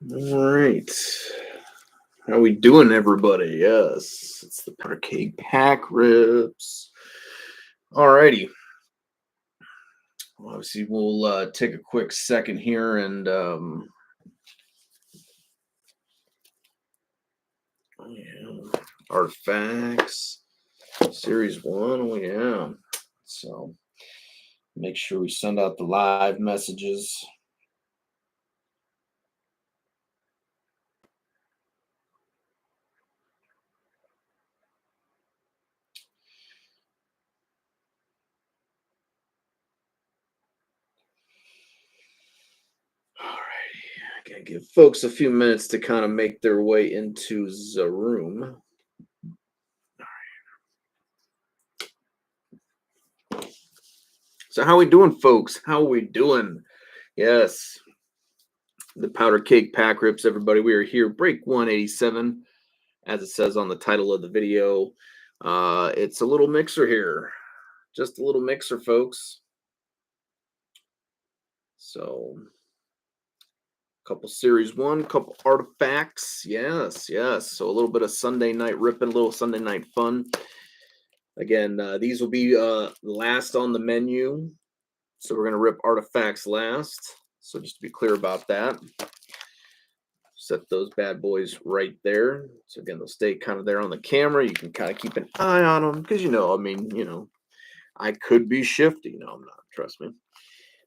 All right. How we doing, everybody? Yes, it's the Powder Cake Pack Ribs. All righty. Well, obviously, we'll take a quick second here and yeah, artifacts series one. Oh yeah. So make sure we send out the live messages. All right. I gotta give folks a few minutes to kind of make their way into the room. So how we doing, folks? How we doing? Yes, the Powder Cake Pack Rips, everybody. We are here, break 187, as it says on the title of the video. It's a little mixer here, just a little mixer, folks. So, couple series one, couple artifacts. Yes, yes. So, a little bit of Sunday night ripping, a little Sunday night fun. Again, these will be last on the menu. So, we're going to rip artifacts last. So, just to be clear about that. Set those bad boys right there. So again, they'll stay kind of there on the camera. You can kind of keep an eye on them because I could be shifty. No, I'm not. Trust me.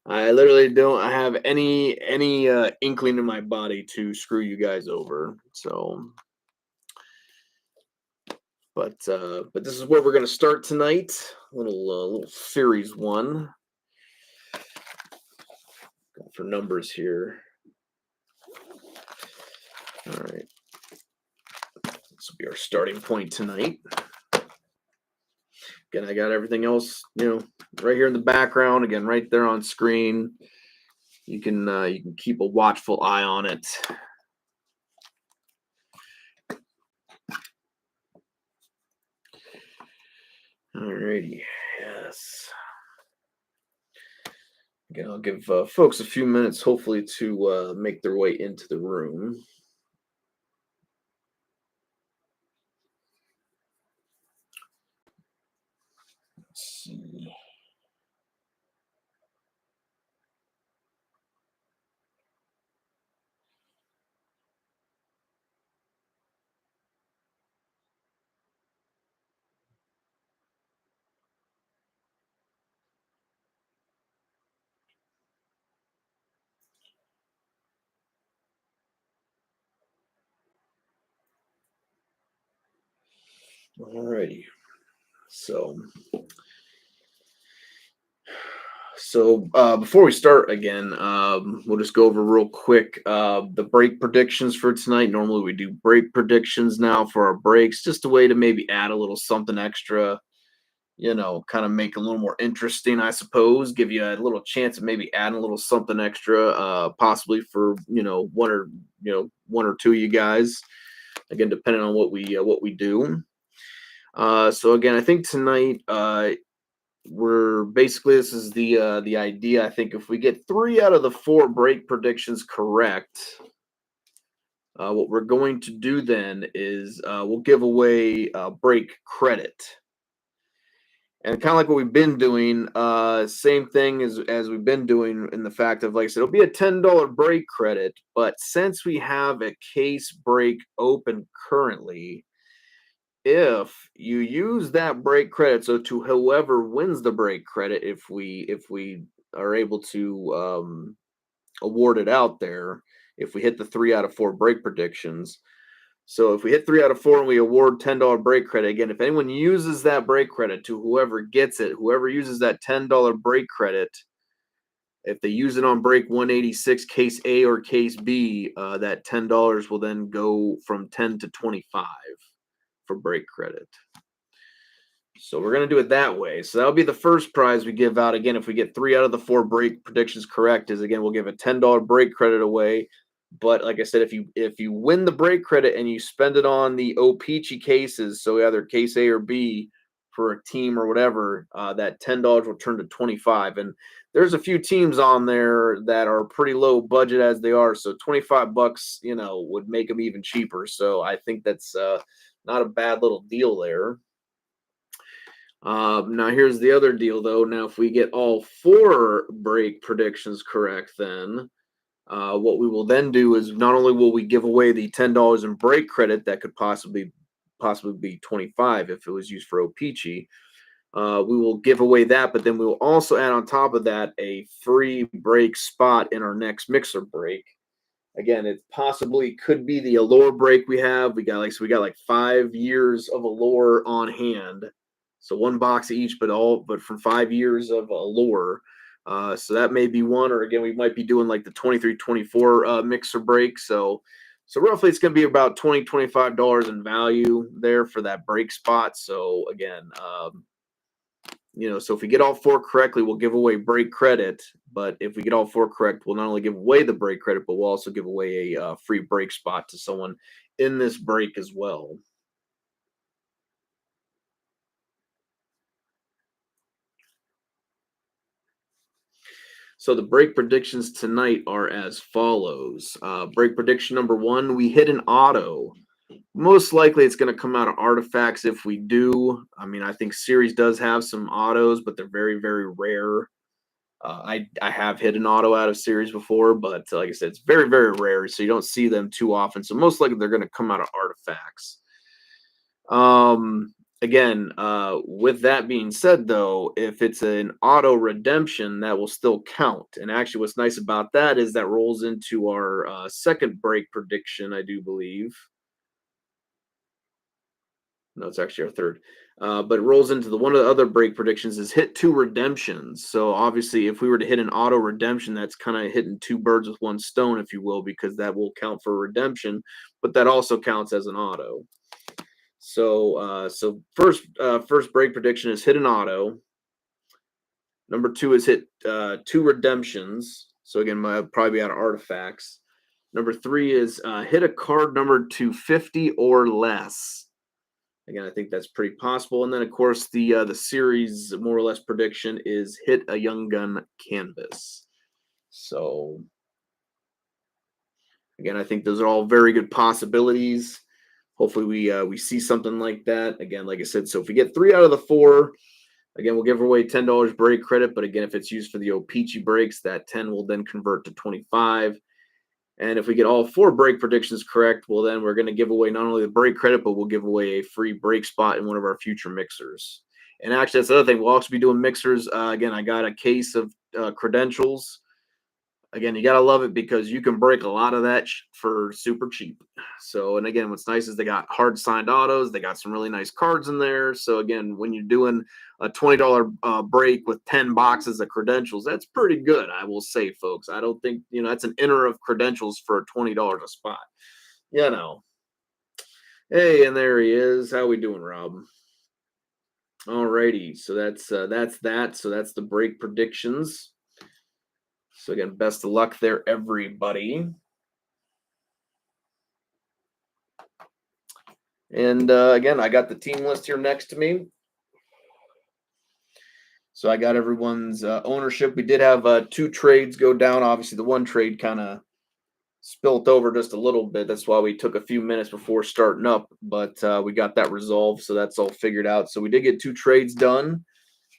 I literally don't have any inkling in my body to screw you guys over. So, but this is where we're gonna start tonight. Little series one. Go for numbers here. All right. This will be our starting point tonight. Again, I got everything else, right here in the background. Again, right there on screen. You can keep a watchful eye on it. Alrighty, yes. Again, I'll give folks a few minutes, hopefully, to make their way into the room. Let's see. Alrighty. So before we start again, we'll just go over real quick the break predictions for tonight. Normally we do break predictions now for our breaks, just a way to maybe add a little something extra, kind of make it a little more interesting, I suppose. Give you a little chance of maybe adding a little something extra, possibly for one or two of you guys. Again, depending on what we do. So again, I think tonight we're basically this is the idea. I think if we get 3 out of the 4 break predictions correct, what we're going to do then is we'll give away break credit. And kind of like what we've been doing, same thing as we've been doing in the fact of, like I said, it'll be a $10 break credit. But since we have a case break open currently, if you use that break credit, so to whoever wins the break credit, if we are able to award it out there, if we hit the 3 out of 4 break predictions. So if we hit 3 out of 4 and we award $10 break credit, again, if anyone uses that break credit, to whoever gets it, whoever uses that $10 break credit, if they use it on break 186, case A or case B, that $10 will then go from 10 to 25 for break credit. So we're going to do it that way. So that'll be the first prize we give out. Again, if we get 3 out of the 4 break predictions correct, is again, we'll give a $10 break credit away. But like I said, if you win the break credit and you spend it on the O-Pee-Chee cases, so either case A or B, for a team or whatever, that $10 will turn to 25. And there's a few teams on there that are pretty low budget as they are. So 25 bucks, would make them even cheaper. So I think that's not a bad little deal there. Now here's the other deal though. Now, if we get all 4 break predictions correct, then what we will then do is not only will we give away the $10 in break credit that could possibly be 25 if it was used for O-Pee-Chee. We will give away that, but then we will also add on top of that a free break spot in our next mixer break. Again, it possibly could be the Allure break we have. We got like 5 years of Allure on hand. So 1 box each, but from 5 years of Allure. So that may be one, or again, we might be doing like the 23-24 mixer break. So roughly it's going to be about $20, $25 in value there for that break spot. So again, so if we get all 4 correctly, we'll give away break credit. But if we get all 4 correct, we'll not only give away the break credit, but we'll also give away a free break spot to someone in this break as well. So the break predictions tonight are as follows. Break prediction number 1, we hit an auto. Most likely it's going to come out of artifacts if we do. I mean, I think series does have some autos, but they're very, very rare. I have hit an auto out of series before, but like I said, it's very, very rare, so you don't see them too often. So most likely they're going to come out of artifacts. Again, with that being said, though, if it's an auto redemption, that will still count. And actually, what's nice about that is that rolls into our second break prediction, I do believe. No, it's actually our third. But it rolls into one of the other break predictions is hit 2 redemptions. So obviously, if we were to hit an auto redemption, that's kind of hitting 2 birds with 1 stone, if you will, because that will count for redemption, but that also counts as an auto. So first break prediction is hit an auto. Number 2 is hit 2 redemptions. So again, might probably be out of artifacts. Number 3 is hit a card numbered to 50 or less. Again, I think that's pretty possible. And then, of course, the series more or less prediction is hit a Young Gun canvas. So, again, I think those are all very good possibilities. Hopefully, we see something like that. Again, like I said, so if we get 3 out of the 4, again, we'll give away $10 break credit. But again, if it's used for the O-Pee-Chee breaks, that 10 will then convert to 25. And if we get all 4 break predictions correct, well, then we're going to give away not only the break credit, but we'll give away a free break spot in one of our future mixers. And actually, that's the other thing. We'll also be doing mixers. Again, I got a case of credentials. Again, you got to love it because you can break a lot of that for super cheap. So, and again, what's nice is they got hard signed autos. They got some really nice cards in there. So again, when you're doing a $20 break with 10 boxes of credentials, that's pretty good, I will say, folks. I don't think, that's an inner of credentials for $20 a spot. Hey, and there he is. How we doing, Rob? All righty. So that's that. So that's the break predictions. So again, best of luck there, everybody. And again, I got the team list here next to me. So I got everyone's ownership. We did have 2 trades go down. Obviously, the one trade kind of spilt over just a little bit. That's why we took a few minutes before starting up. But we got that resolved, so that's all figured out. So we did get 2 trades done.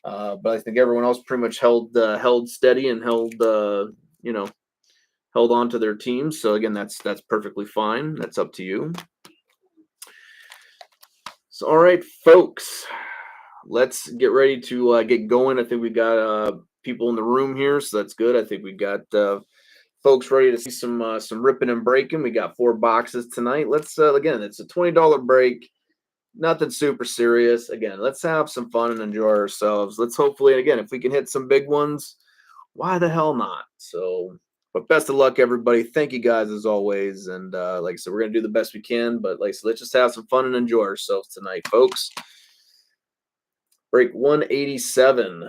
But I think everyone else pretty much held steady and held on to their teams. So again, that's perfectly fine. That's up to you. So all right, folks, let's get ready to get going. I think we got people in the room here, so that's good. I think we got folks ready to see some ripping and breaking. We got 4 boxes tonight. Let's again, it's a $20 break. Nothing super serious. Again, let's have some fun and enjoy ourselves. Let's hopefully, again, if we can hit some big ones, why the hell not? So, but best of luck, everybody. Thank you guys as always. And like I said, we're going to do the best we can. But like I said, let's just have some fun and enjoy ourselves tonight, folks. Break 187.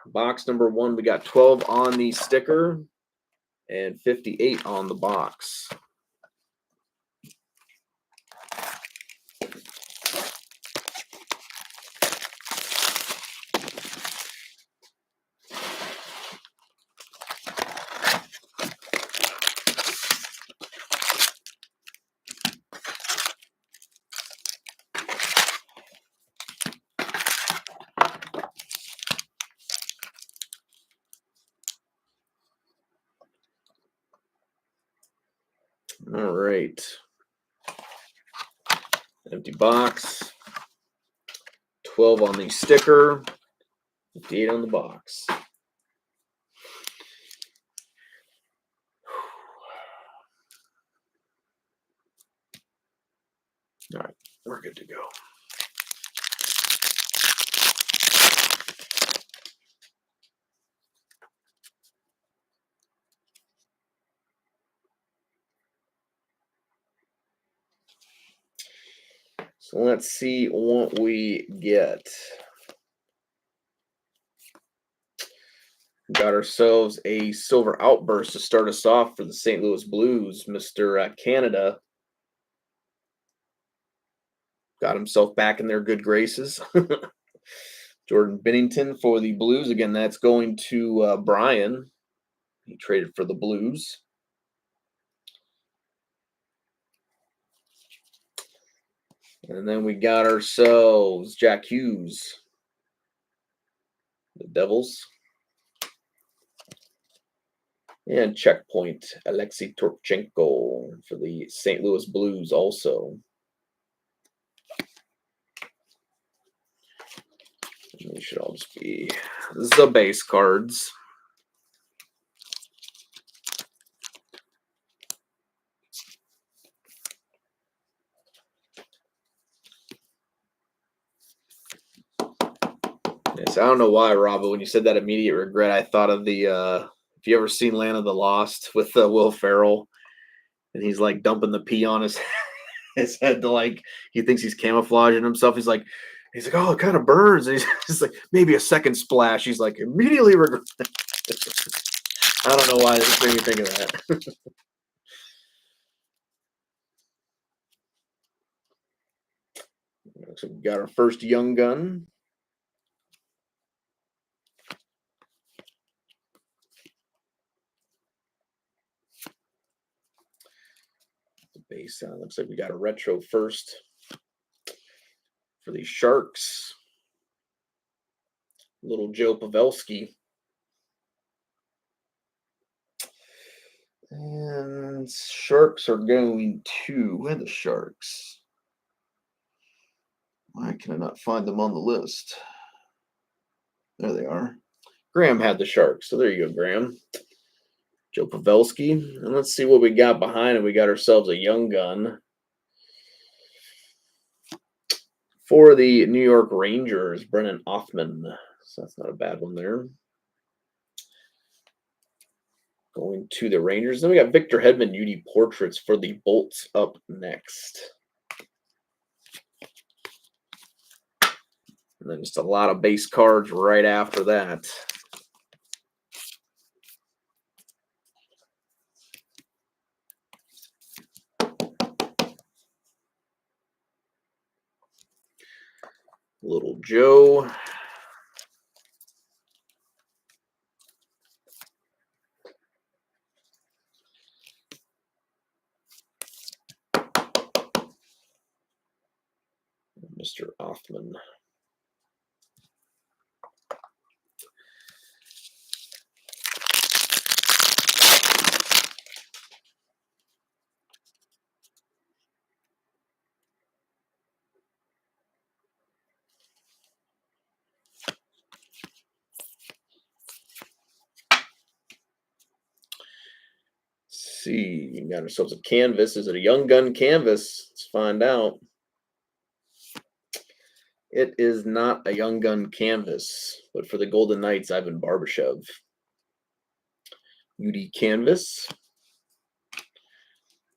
Box number 1, we got 12 on the sticker and 58 on the box. All right. Empty box. 12 on the sticker. 58 on the box. All right, we're good to go. So let's see what we get. Got ourselves a silver outburst to start us off for the St. Louis Blues. Mr. Canada got himself back in their good graces. Jordan Binnington for the Blues. Again, that's going to Brian. He traded for the Blues. And then we got ourselves Jack Hughes, the Devils. And checkpoint, Alexei Torchenko for the St. Louis Blues also. They should all just be the base cards. Yes, I don't know why, Rob, but when you said that immediate regret, I thought of the if you ever seen Land of the Lost with Will Ferrell, and he's like dumping the pee on his head to like he thinks he's camouflaging himself. He's like, oh, it kind of burns. And he's like, maybe a second splash. He's like, immediately regret. I don't know why this made me think of that. So we got our first young gun. The base looks like we got a retro first for the Sharks. Little Joe Pavelski. And Sharks are going to where the Sharks. Why can I not find them on the list? There they are. Graham had the Sharks, so there you go, Graham. Joe Pavelski. And let's see what we got behind it. We got ourselves a young gun. For the New York Rangers, Brennan Othmann. So that's not a bad one there. Going to the Rangers. Then we got Victor Hedman UD Portraits for the Bolts up next. And then just a lot of base cards right after that. Little Joe. Mr. Othmann. See, we got ourselves a canvas. Is it a young gun canvas? Let's find out. It is not a young gun canvas, but for the Golden Knights, Ivan Barbashev. UD canvas.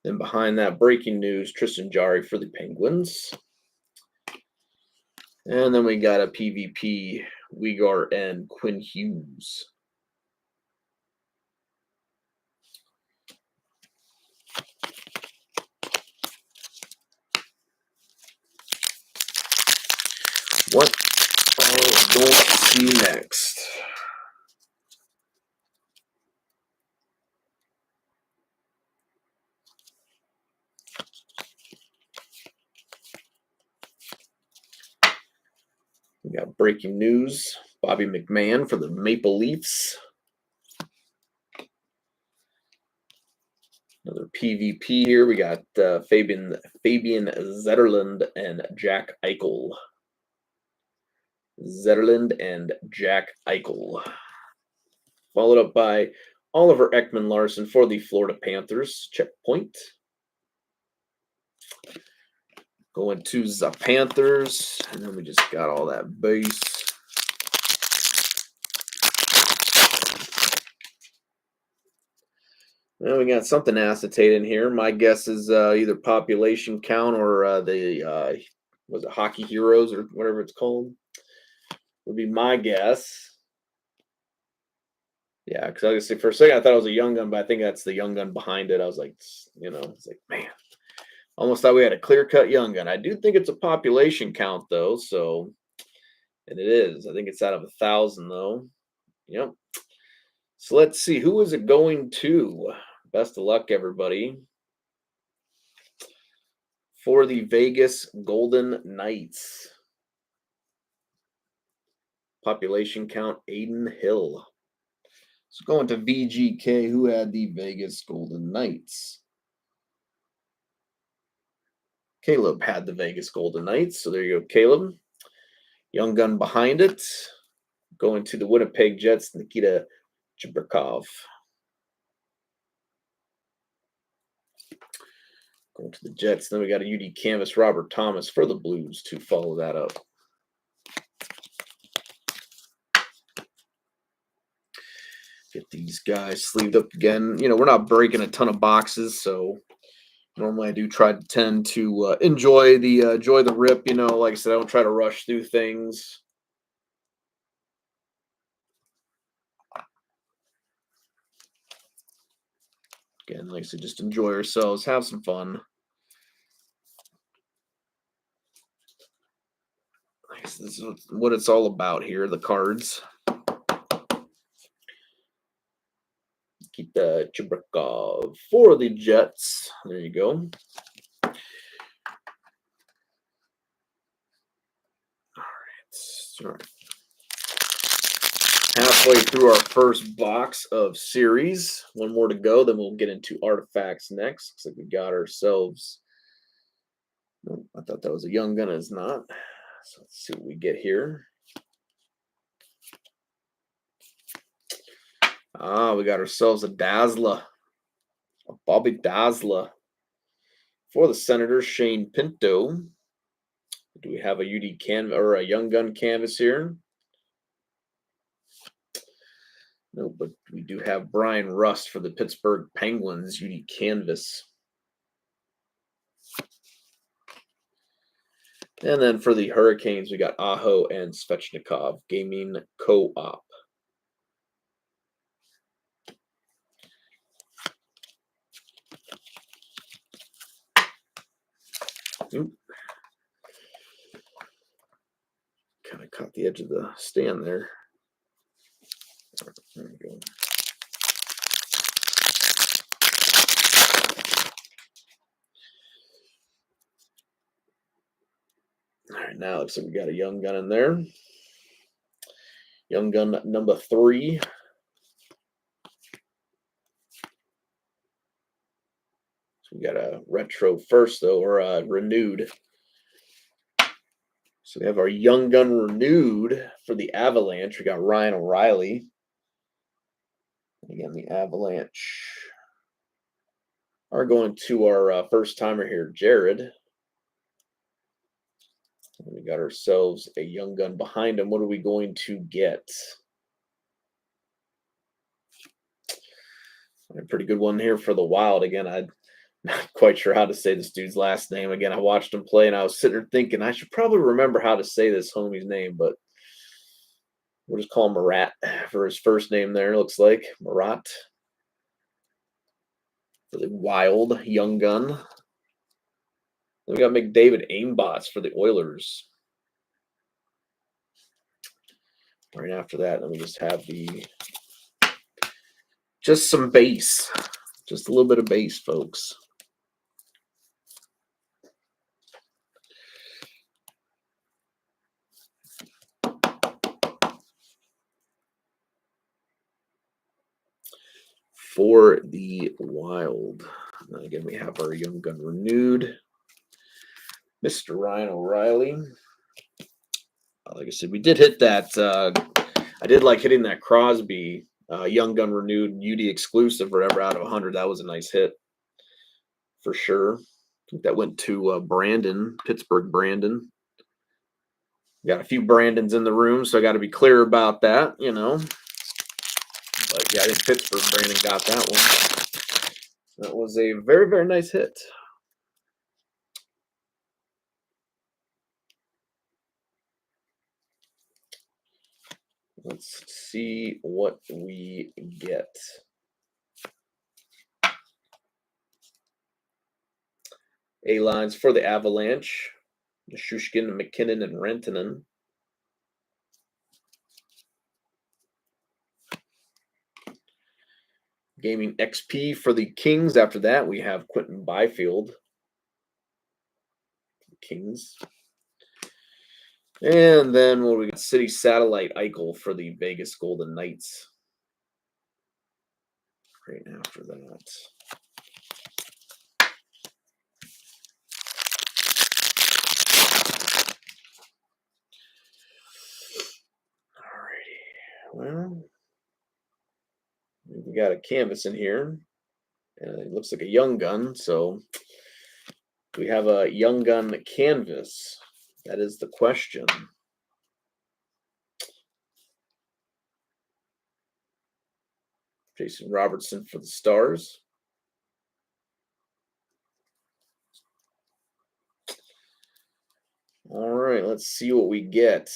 Then behind that, breaking news, Tristan Jarry for the Penguins. And then we got a PvP, Uyghur and Quinn Hughes. What are we going to see next? We got breaking news, Bobby McMahon for the Maple Leafs. Another PvP here. We got Fabian Zetterlund and Jack Eichel. Zetterlund and Jack Eichel. Followed up by Oliver Ekman-Larsson for the Florida Panthers. Checkpoint. Going to the Panthers. And then we just got all that base. Well, we got something acetate in here. My guess is either population count or was it Hockey Heroes or whatever it's called? Would be my guess. Yeah, because I was for a second I thought it was a Young Gun, but I think that's the Young Gun behind it. I was like, it's like, man, almost thought we had a clear-cut Young Gun. I do think it's a population count though, so and it is. I think it's out of 1,000 though. Yep. So let's see, who is it going to? Best of luck, everybody. For the Vegas Golden Knights. Population count, Aiden Hill. So going to VGK, who had the Vegas Golden Knights? Caleb had the Vegas Golden Knights. So there you go, Caleb. Young Gun behind it. Going to the Winnipeg Jets, Nikita Chibrikov. Going to the Jets. Then we got a UD Canvas, Robert Thomas for the Blues to follow that up. Get these guys sleeved up again. We're not breaking a ton of boxes, so normally I do tend to enjoy the rip. Like I said, I don't try to rush through things. Again, like I said, just enjoy ourselves, have some fun. This is what it's all about here, the cards. Keep the Chibrikov for the Jets. There you go. All right. Halfway through our first box of series. One more to go, then we'll get into artifacts next. Looks like we got ourselves. Oh, I thought that was a Young Gun. It's not. So let's see what we get here. We got ourselves a Dazzler. A Bobby Dazzler. For the Senators, Shane Pinto. Do we have a UD canvas or a Young Gun canvas here? No, but we do have Brian Rust for the Pittsburgh Penguins, UD canvas. And then for the Hurricanes, we got Aho and Svechnikov, Gaming Co-op. Kind of caught the edge of the stand there. There we go. All right, now it looks like we got a Young Gun in there. Young Gun number 3. So we got a retro first, though, or a renewed. So we have our Young Gun renewed for the Avalanche. We got Ryan O'Reilly. Again, the Avalanche are going to our first timer here, Jared. And we got ourselves a Young Gun behind him. What are we going to get? A pretty good one here for the Wild. Again, I'm not quite sure how to say this dude's last name. Again, I watched him play, and I was sitting there thinking I should probably remember how to say this homie's name, but we'll just call him Marat for his first name there, it looks like. Marat. For the Wild Young Gun. Then we got McDavid Aimbots for the Oilers. Right after that, then we just have just some base. Just a little bit of base, folks. For the Wild. And again, we have our Young Gun Renewed, Mr. Ryan O'Reilly. Like I said, we did hit that. I did like hitting that Crosby Young Gun Renewed UD exclusive or whatever out of 100. That was a nice hit for sure. I think that went to Brandon, Pittsburgh Brandon. Got a few Brandons in the room, so I got to be clear about that, you know. But yeah, I think Pittsburgh Brandon got that one. That was a very, very nice hit. Let's see what we get. A-lines for the Avalanche. Shushkin, McKinnon, and Rantanen. Gaming XP for the Kings. After that, we have Quentin Byfield. Kings. And then what we got? City Satellite Eichel for the Vegas Golden Knights. Right after that. Alrighty. Well, we got a canvas in here. And it looks like a Young Gun. So we have a Young Gun canvas. That is the question. Jason Robertson for the Stars. All right, let's see what we get.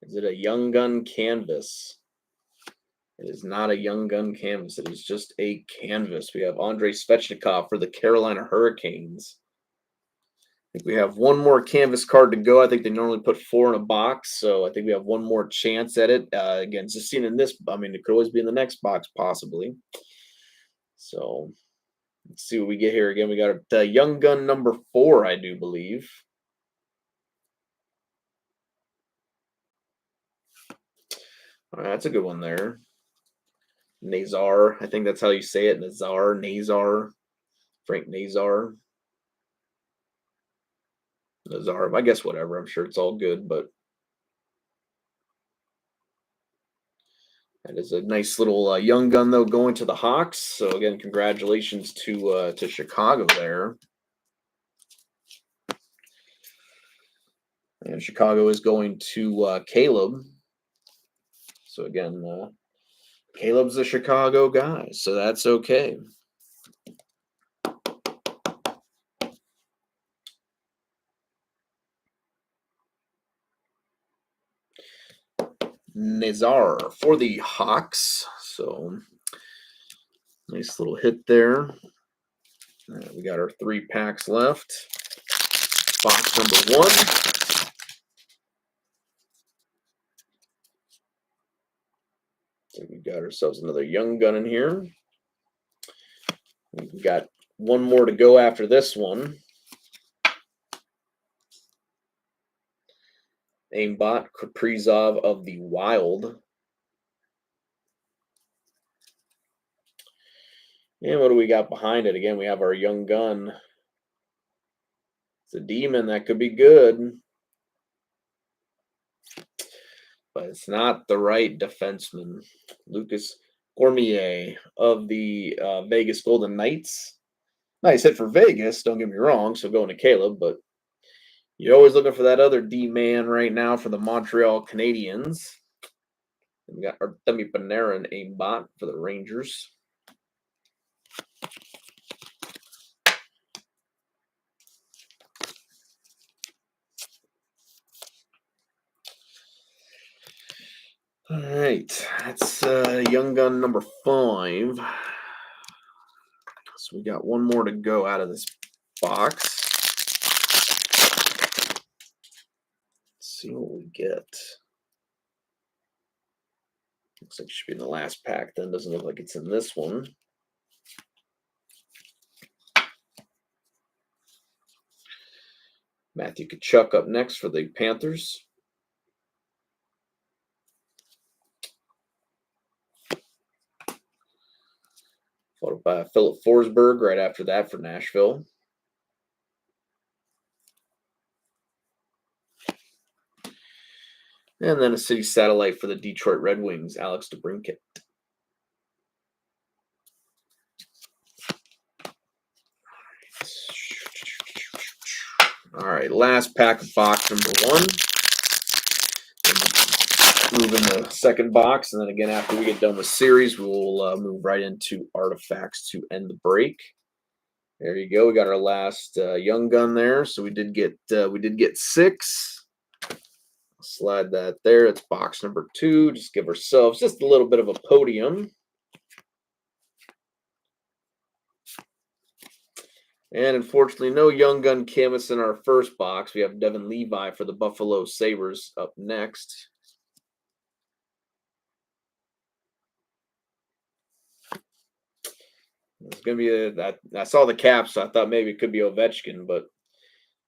Is it a Young Gun canvas? It is not a Young Gun canvas. It is just a canvas. We have Andrei Svechnikov for the Carolina Hurricanes. I think we have one more canvas card to go. I think they normally put 4 in a box, so I think we have one more chance at it. Again, just seen in this, I mean, it could always be in the next box, possibly. So let's see what we get here. Again, we got Young Gun number 4, I do believe. All right, that's a good one there. Nazar, I think that's how you say it. Nazar, Frank Nazar. Nazarov, I guess whatever. I'm sure it's all good, but that is a nice little Young Gun though going to the Hawks. So again, congratulations to Chicago there. And Chicago is going to Caleb. So again, Caleb's a Chicago guy, so that's okay. Nazar for the Hawks. So nice little hit there. We got our 3 packs left. Box number 1. So we got ourselves another Young Gun in here. We've got one more to go after this one. Aimbot Kaprizov of the Wild. And what do we got behind it? Again, we have our Young Gun. It's a demon. That could be good. But it's not the right defenseman. Lucas Cormier of the Vegas Golden Knights. Nice hit for Vegas, don't get me wrong, so going to Caleb, but you're always looking for that other D-man right now for the Montreal Canadiens. We got Artemi Panarin aimbot for the Rangers. All right, that's Young Gun number 5. So we got one more to go out of this box. Let's see what we get. Looks like it should be in the last pack then. Doesn't look like it's in this one. Matthew Tkachuk up next for the Panthers. Followed by Philip Forsberg right after that for Nashville. And then a city satellite for the Detroit Red Wings, Alex DeBrincat. All right, last pack of box number 1. Move in the second box, and then again after we get done with series, we'll move right into artifacts to end the break. There you go. We got our last Young Gun there, so we did get 6. Slide that there. It's box number 2. Just give ourselves just a little bit of a podium. And unfortunately, no Young Gun Camus in our first box. We have Devin Levi for the Buffalo Sabres up next. It's going to be I saw the cap, so I thought maybe it could be Ovechkin, but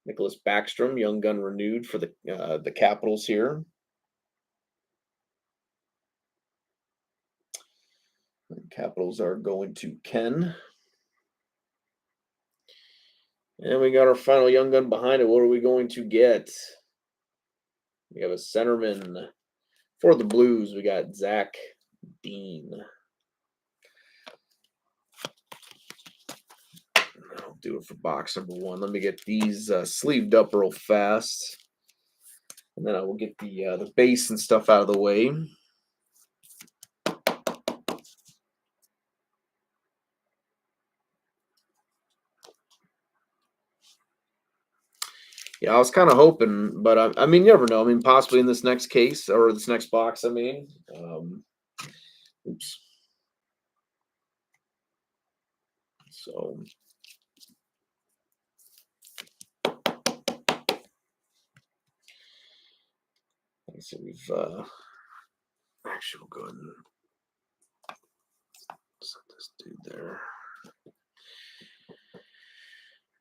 Nicholas Backstrom, Young Gun renewed for the Capitals here. The Capitals are going to Ken. And we got our final Young Gun behind it. What are we going to get? We have a centerman for the Blues. We got Zach Dean. I'll do it for box number 1. Let me get these sleeved up real fast. And then I will get the base and stuff out of the way. Yeah, I was kind of hoping, but I mean, you never know. I mean, possibly in this next case or this next box, I mean. Oops. So. So we've actually we'll go ahead and set this dude there.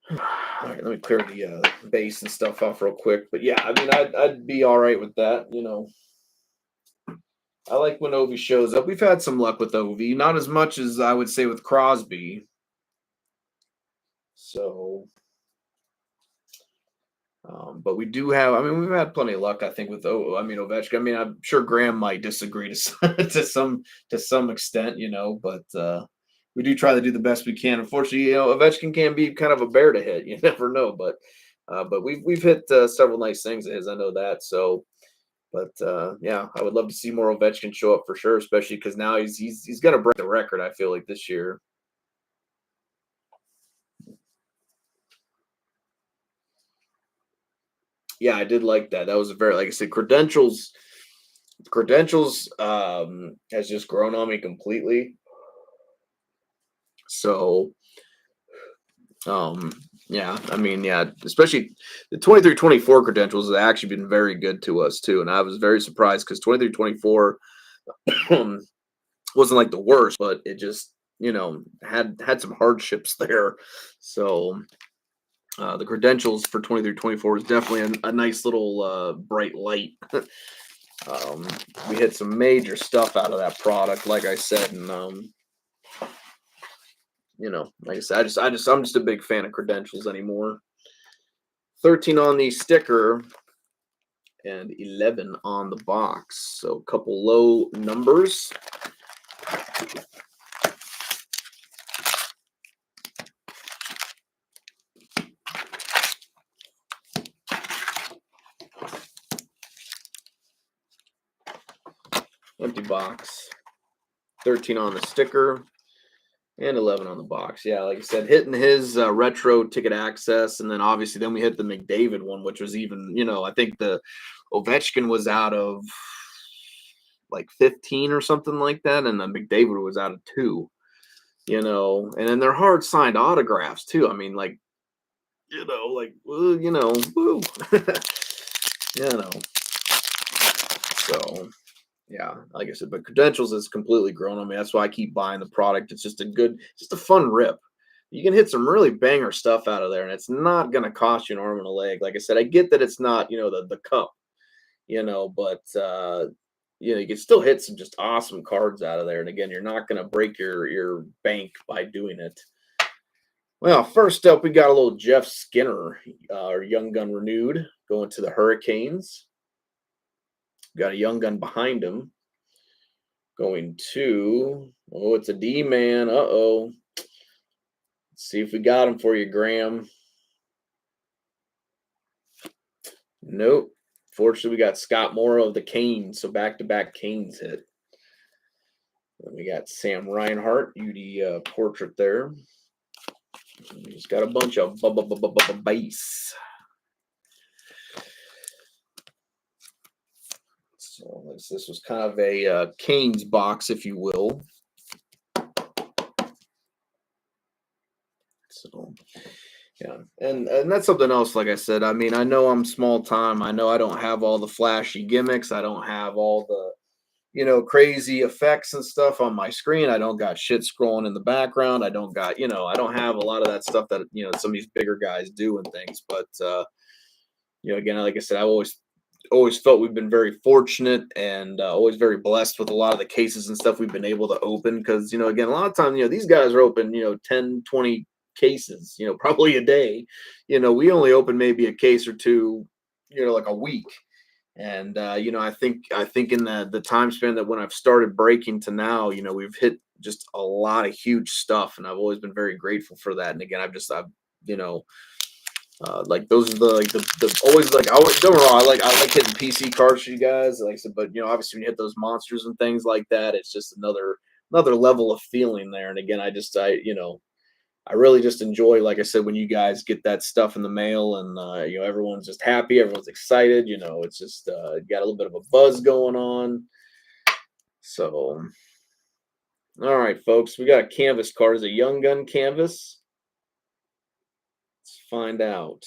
All right, let me clear the base and stuff off real quick. But yeah, I mean, I'd be all right with that. You know, I like when Ovi shows up. We've had some luck with Ovi, not as much as I would say with Crosby. So, but we do have. I mean, we've had plenty of luck. I think with Ovechkin. I mean, I'm sure Graham might disagree to some extent. You know, but. We do try to do the best we can. Unfortunately, you know, Ovechkin can be kind of a bear to hit. You never know, but we've hit several nice things of his. I know that. So, but yeah, I would love to see more Ovechkin show up for sure, especially because now he's going to break the record. I feel like this year. Yeah, I did like that. That was a very, like I said, credentials has just grown on me completely. So, yeah, I mean, yeah, especially the 23-24 credentials have actually been very good to us too. And I was very surprised because 23-24 wasn't like the worst, but it just, you know, had some hardships there. So the credentials for 23-24 is definitely a nice little bright light. We hit some major stuff out of that product, like I said, and you know, like I said, I'm just a big fan of credentials anymore. 13 on the sticker and 11 on the box. So a couple low numbers. Empty box. 13 on the sticker. And 11 on the box. Yeah, like I said, hitting his retro ticket access. And then obviously then we hit the McDavid one, which was even, you know, I think the Ovechkin was out of like 15 or something like that. And then McDavid was out of 2, you know. And then they're hard signed autographs too. I mean, like, you know, like, you know, woo. You know. So yeah, like I said, but credentials has completely grown on me. That's why I keep buying the product. It's just just a fun rip. You can hit some really banger stuff out of there, and it's not going to cost you an arm and a leg. Like I said, I get that it's not, you know, the cup, you know, but you can still hit some just awesome cards out of there. And again, you're not going to break your bank by doing it. Well, first up, we got a little Jeff Skinner, our young gun renewed, going to the Hurricanes. Got a young gun behind him going to, oh, it's a D man. Uh-oh. Let's see if we got him for you, Graham. Nope. Fortunately, we got Scott Morrow of the Canes, so back-to-back Canes hit. And we got Sam Reinhart, UD portrait there. He's got a bunch of base. So this was kind of a Canes box, if you will. So, yeah, and that's something else. Like I said, I mean, I know I'm small time. I know I don't have all the flashy gimmicks. I don't have all the crazy effects and stuff on my screen. I don't got shit scrolling in the background. I don't got I don't have a lot of that stuff that some of these bigger guys do and things. But again, like I said, I've always felt we've been very fortunate and always very blessed with a lot of the cases and stuff we've been able to open because again, a lot of times these guys are open 10, 20 cases probably a day. We only open maybe a case or two like a week. And I think in the time span that when I've started breaking to now, we've hit just a lot of huge stuff, and I've always been very grateful for that. And again, like those are the always like I always don't get me wrong, I like hitting PC cards for you guys, like I said, but obviously when you hit those monsters and things like that, it's just another level of feeling there. And again, I really just enjoy, like I said, when you guys get that stuff in the mail and everyone's just happy, everyone's excited. It's just got a little bit of a buzz going on. So, all right, folks, we got a canvas card. Is a young gun canvas? Let's find out.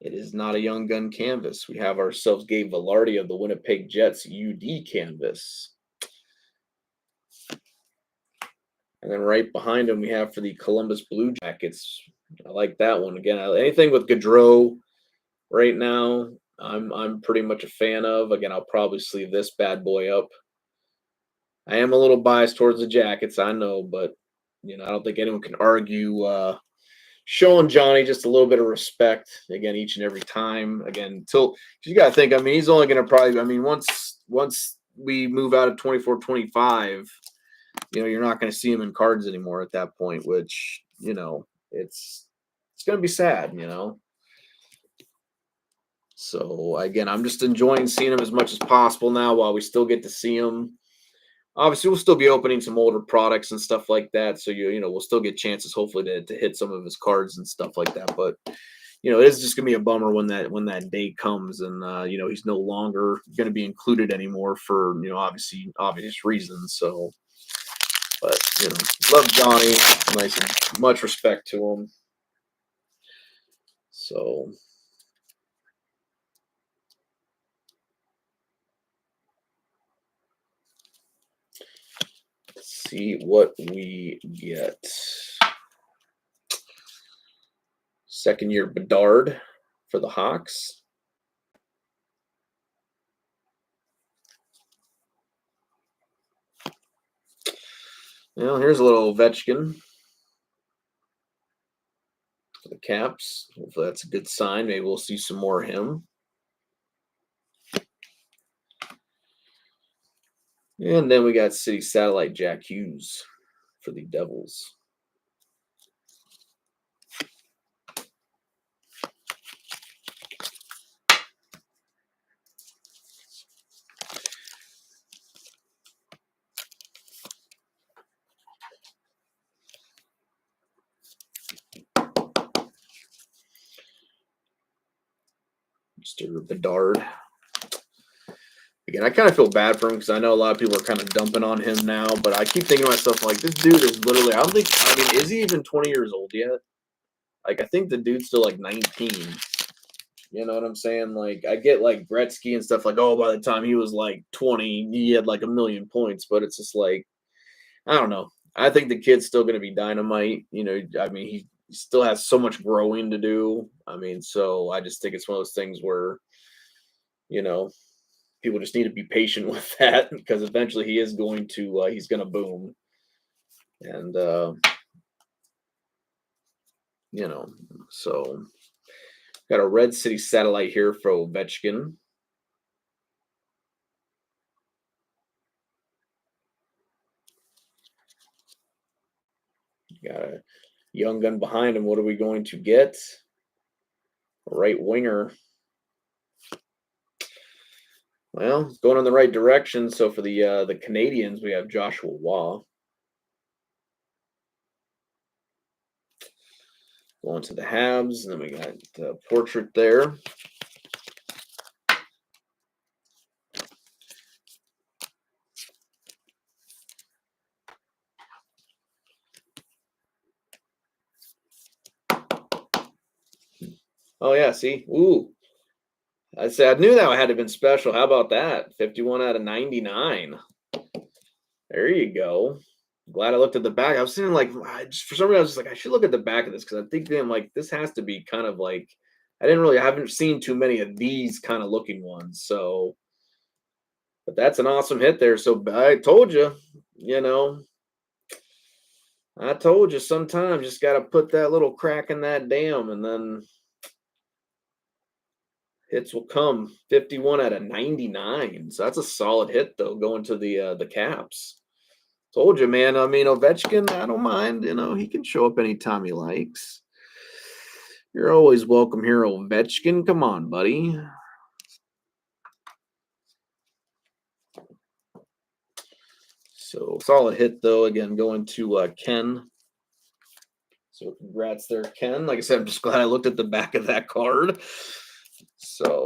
It is not a young gun canvas. We have ourselves Gabe Velarde of the Winnipeg Jets UD canvas. And then right behind him, we have for the Columbus Blue Jackets. I like that one. Again, anything with Gaudreau right now, I'm pretty much a fan of. Again, I'll probably sleeve this bad boy up. I am a little biased towards the Jackets, I know, but I don't think anyone can argue showing Johnny just a little bit of respect again each and every time. Again, until you got to think, I mean, he's only going to probably, I mean, once we move out of 24-25. You're not going to see him in cards anymore at that point, which, it's going to be sad, So, again, I'm just enjoying seeing him as much as possible now while we still get to see him. Obviously, we'll still be opening some older products and stuff like that. So, we'll still get chances, hopefully, to hit some of his cards and stuff like that. But, it is just going to be a bummer when that day comes and, he's no longer going to be included anymore for, obviously obvious reasons. So, but love Johnny, nice and much respect to him. So let's see what we get. Second year Bedard for the Hawks. Here's a little Ovechkin for the Caps. Hopefully that's a good sign. Maybe we'll see some more of him. And then we got City Satellite Jack Hughes for the Devils. Mr. Bedard. Again, I kind of feel bad for him because I know a lot of people are kind of dumping on him now, but I keep thinking to myself, like, this dude is literally, I mean, is he even 20 years old yet? Like, I think the dude's still like 19. You know what I'm saying? Like, I get like Gretzky and stuff like, oh, by the time he was like 20, he had like 1,000,000 points, but it's just like, I don't know. I think the kid's still going to be dynamite. I mean, he still has so much growing to do. I mean, so I just think it's one of those things where, you know, people just need to be patient with that because eventually he is going to he's going to boom. And you know, so got a Red City satellite here for Ovechkin. Got a young gun behind him. What are we going to get? A right winger. Well, it's going in the right direction. So for the Canadians, we have Joshua Waugh. Going to the Habs, and then we got the portrait there. Oh yeah, see, ooh, I said I knew that had to have been special. How about that? 51 out of 99. There you go. Glad I looked at the back. I was sitting like, for some reason, I was just like, I should look at the back of this because I'm thinking, I'm like, this has to be kind of like, I haven't seen too many of these kind of looking ones. So, but that's an awesome hit there. So I told you, you know, I told you sometimes just got to put that little crack in that dam and then hits will come. 51 out of 99. So that's a solid hit though, going to the Caps. Told you, man. I mean, Ovechkin, I don't mind. You know, he can show up anytime he likes. You're always welcome here, Ovechkin. Come on, buddy. So solid hit though. Again, going to Ken. So congrats there, Ken. Like I said, I'm just glad I looked at the back of that card. So,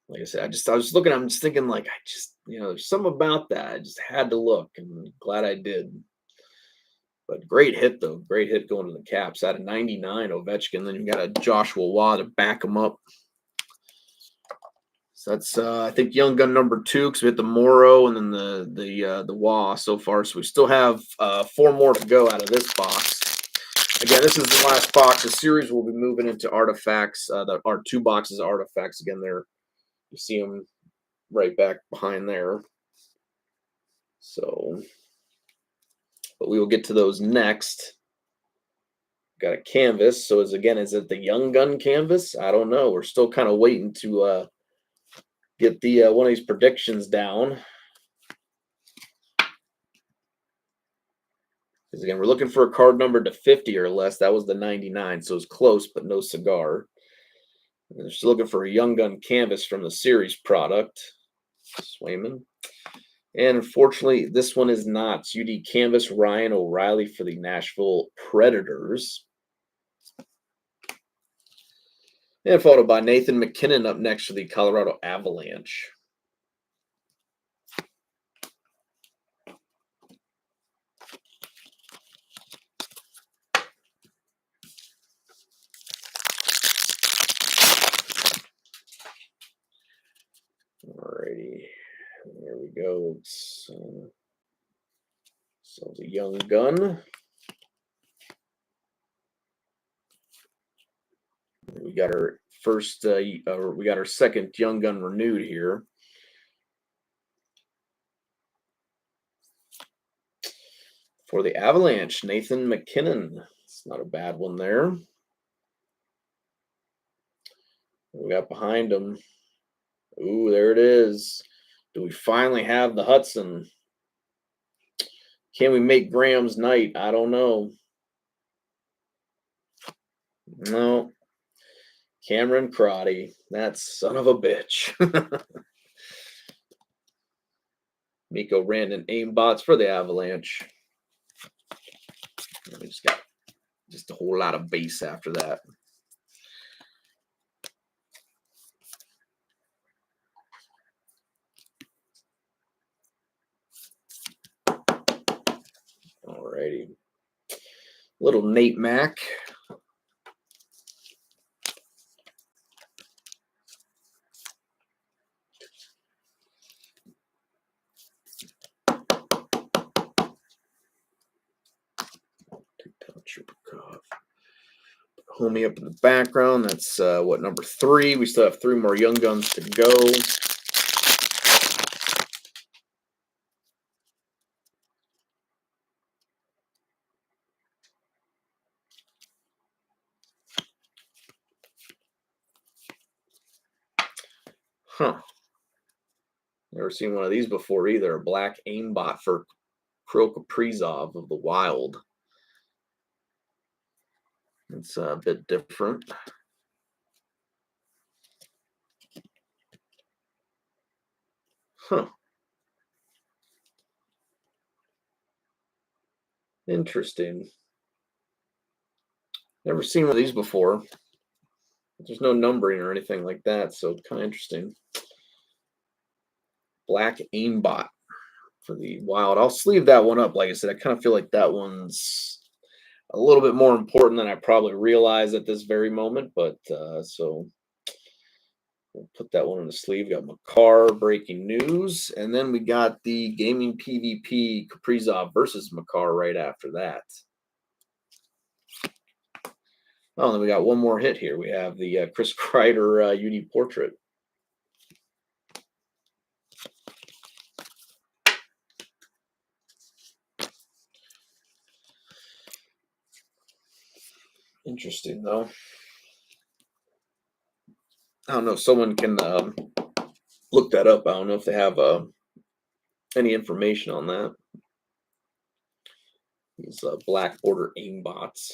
like I said, I was looking. I'm just thinking, like, there's something about that. I just had to look, and glad I did. But great hit though. Great hit going to the Caps out of 99, Ovechkin. Then you got a Joshua Waugh to back him up. So that's I think young gun number 2 because we hit the Morrow and then the Waugh so far. So we still have 4 more to go out of this box. Again, this is the last box. The series will be moving into artifacts. There are 2 boxes of artifacts. Again, there you see them right back behind there. So, but we will get to those next. Got a canvas. So is it the young gun canvas? I don't know. We're still kind of waiting to get the one of these predictions down. Because again, we're looking for a card number to 50 or less. That was the 99, so it's close, but no cigar. And they're still looking for a young gun canvas from the series product. Swayman. And unfortunately, this one is not. It's UD Canvas Ryan O'Reilly for the Nashville Predators. And followed by Nathan MacKinnon up next for the Colorado Avalanche. Alrighty, there we go. So it's a young gun. We got our first, we got our second young gun renewed here. For the Avalanche, Nathan MacKinnon. It's not a bad one there. We got behind him. Ooh, there it is. Do we finally have the Hudson? Can we make Graham's night? I don't know. No. Cameron Crotty. That son of a bitch. Mikko Rantanen aimbots for the Avalanche. We just got a whole lot of base after that. Alrighty. Little Nate Mack. Homie up in the background. That's what, number 3. We still have 3 more Young Guns to go. Huh. Never seen one of these before either. A black aimbot for Kirill Kaprizov of the Wild. It's a bit different. Huh. Interesting. Never seen one of these before. There's no numbering or anything like that, so kind of interesting. Black aimbot for the Wild. I'll sleeve that one up. Like I said, I kind of feel like that one's a little bit more important than I probably realize at this very moment. But so we'll put that one in the sleeve. Got Makar breaking news, and then we got the Gaming PvP Kaprizov versus Makar right after that. Oh, and then we got one more hit here. We have the Chris Kreider UD portrait. Interesting, though. I don't know if someone can look that up. I don't know if they have any information on that. These black border aimbots.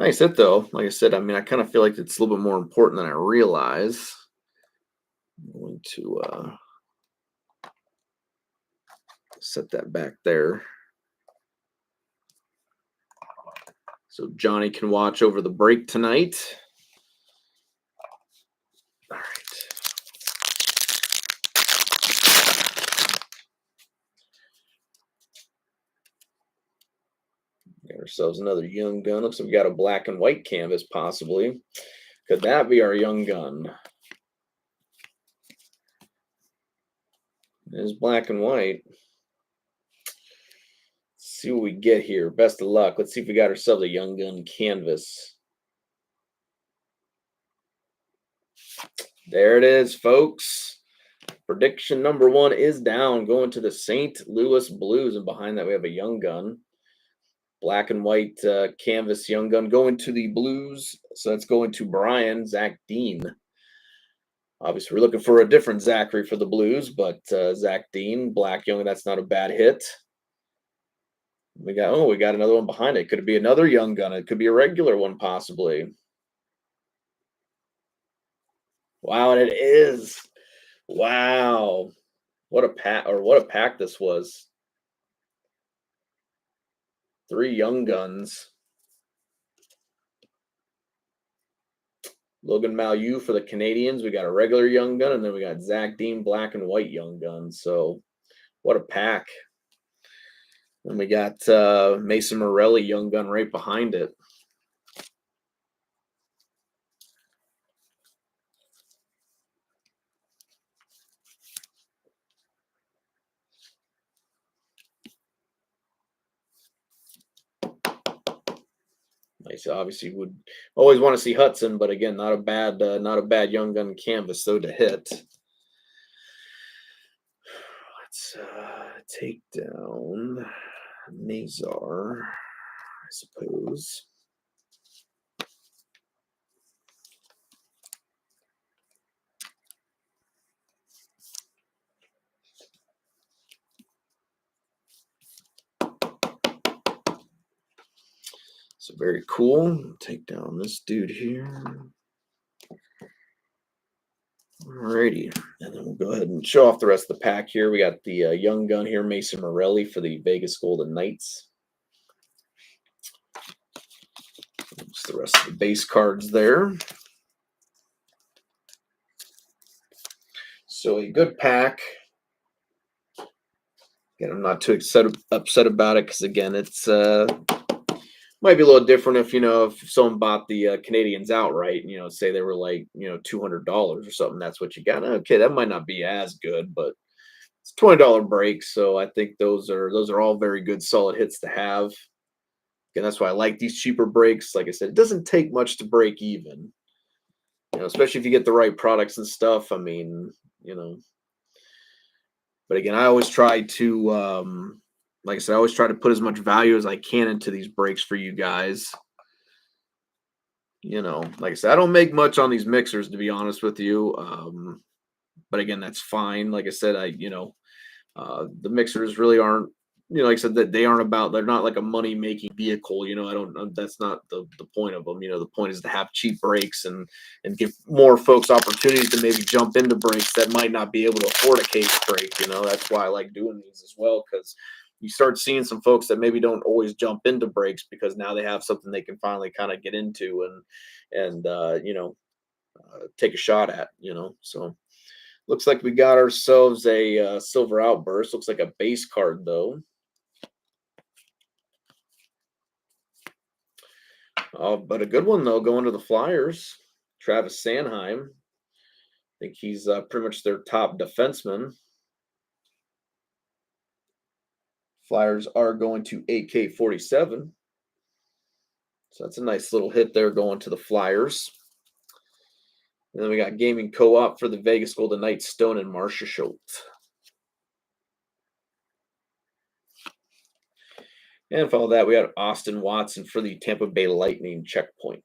Nice hit, though. Like I said, I mean, I kind of feel like it's a little bit more important than I realize. I'm going to set that back there so Johnny can watch over the break tonight. All right. Got ourselves another Young Gun. Looks like we got a black and white canvas, possibly. Could that be our Young Gun? It is black and white. Let's see what we get here. Best of luck. Let's see if we got ourselves a Young Gun canvas. There it is, folks. Prediction number 1 is down, going to the St. Louis Blues. And behind that, we have a Young Gun. Black and white canvas Young Gun going to the Blues. So that's going to Brian, Zach Dean. Obviously, we're looking for a different Zachary for the Blues, but Zach Dean, black Young, that's not a bad hit. We got another one behind it. Could it be another Young Gun? It could be a regular one, possibly. Wow, and it is. Wow. What a pack this was. 3 Young Guns. Logan Mailloux for the Canadians. We got a regular Young Gun, and then we got Zach Dean, black and white Young Gun. So what a pack. And we got Mason Morelli Young Gun right behind it. Nice. Obviously, would always want to see Hudson, but again, not a bad Young Gun canvas though to hit. Let's take down Nazar, I suppose. So very cool. Take down this dude here. Alrighty, and then we'll go ahead and show off the rest of the pack here. We got the Young Gun here, Mason Morelli for the Vegas Golden Knights. That's the rest of the base cards there. So a good pack. Again, I'm not too upset about it because again, it's might be a little different if someone bought the Canadians outright, say they were like $200 or something. That's what you got. Okay, that might not be as good, but It's $20 breaks, so I think those are all very good, solid hits to have. And that's why I like these cheaper breaks. Like I said, it doesn't take much to break even. Especially if you get the right products and stuff. I mean, you know. But again, I always try to, like I said, I always try to put as much value as I can into these breaks for you guys. Like I said, I don't make much on these mixers, to be honest with you. But again, that's fine. Like I said, the mixers really aren't, like I said, that they're not like a money making vehicle. I don't, that's not the point of them. The point is to have cheap breaks and give more folks opportunities to maybe jump into breaks that might not be able to afford a case break. That's why I like doing these as well, because you start seeing some folks that maybe don't always jump into breaks because now they have something they can finally kind of get into and take a shot at. So looks like we got ourselves a silver outburst. Looks like a base card though. But a good one though, going to the Flyers. Travis Sanheim. I think he's pretty much their top defenseman. Flyers are going to AK-47. So that's a nice little hit there going to the Flyers. And then we got gaming co-op for the Vegas Golden Knights, Stone and Marcia Schultz. And follow that, we got Austin Watson for the Tampa Bay Lightning checkpoint.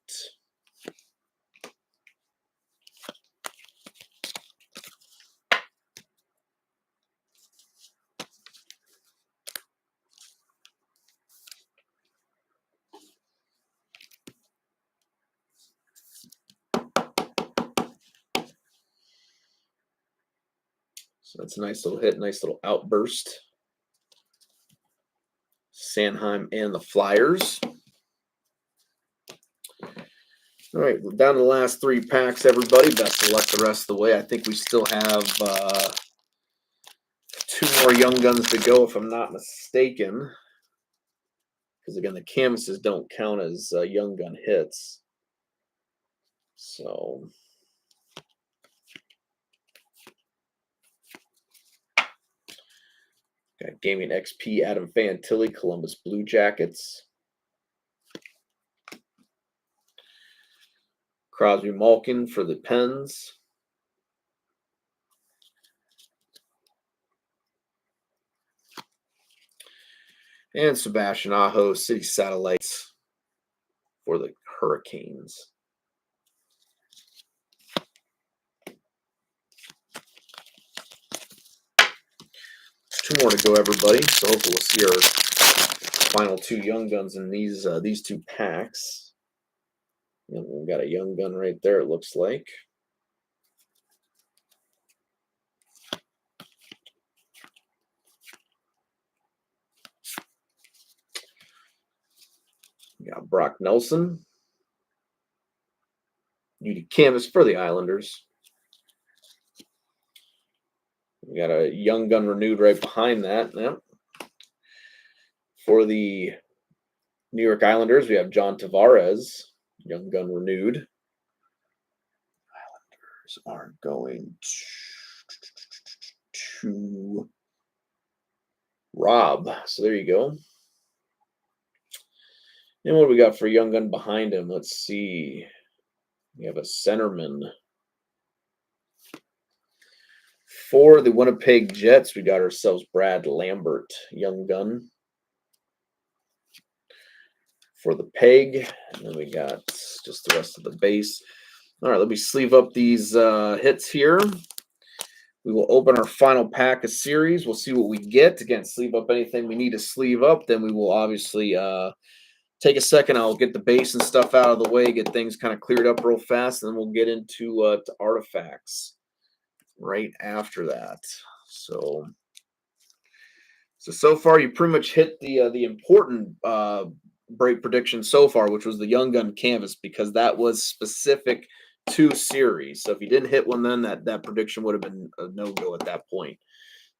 So that's a nice little hit, nice little outburst. Sanheim and the Flyers. All right, we're down to the last 3 packs, everybody. Best of luck the rest of the way. I think we still have 2 more Young Guns to go, if I'm not mistaken. Because, again, the canvases don't count as Young Gun hits. So got Gaming XP, Adam Fantilli, Columbus Blue Jackets. Crosby Malkin for the Pens. And Sebastian Aho, City Satellites for the Hurricanes. There's 2 more to go, everybody. So hopefully we'll see our final 2 Young Guns in these 2 packs. And we've got a Young Gun right there, it looks like. We got Brock Nelson. Beauty canvas for the Islanders. We got a Young Gun renewed right behind that. Yep. For the New York Islanders, we have John Tavares. Young Gun renewed. Islanders are going to Rob. So there you go. And what do we got for Young Gun behind him? Let's see. We have a centerman. For the Winnipeg Jets, we got ourselves Brad Lambert, Young Gun. For the Peg, and then we got just the rest of the base. All right, let me sleeve up these hits here. We will open our final pack of series. We'll see what we get. Again, sleeve up anything we need to sleeve up. Then we will obviously take a second. I'll get the base and stuff out of the way, get things kind of cleared up real fast, and then we'll get into to artifacts right after that. So far you pretty much hit the important break prediction so far, which was the Young Gun canvas, because that was specific to series. So if you didn't hit one, then that prediction would have been a no-go at that point.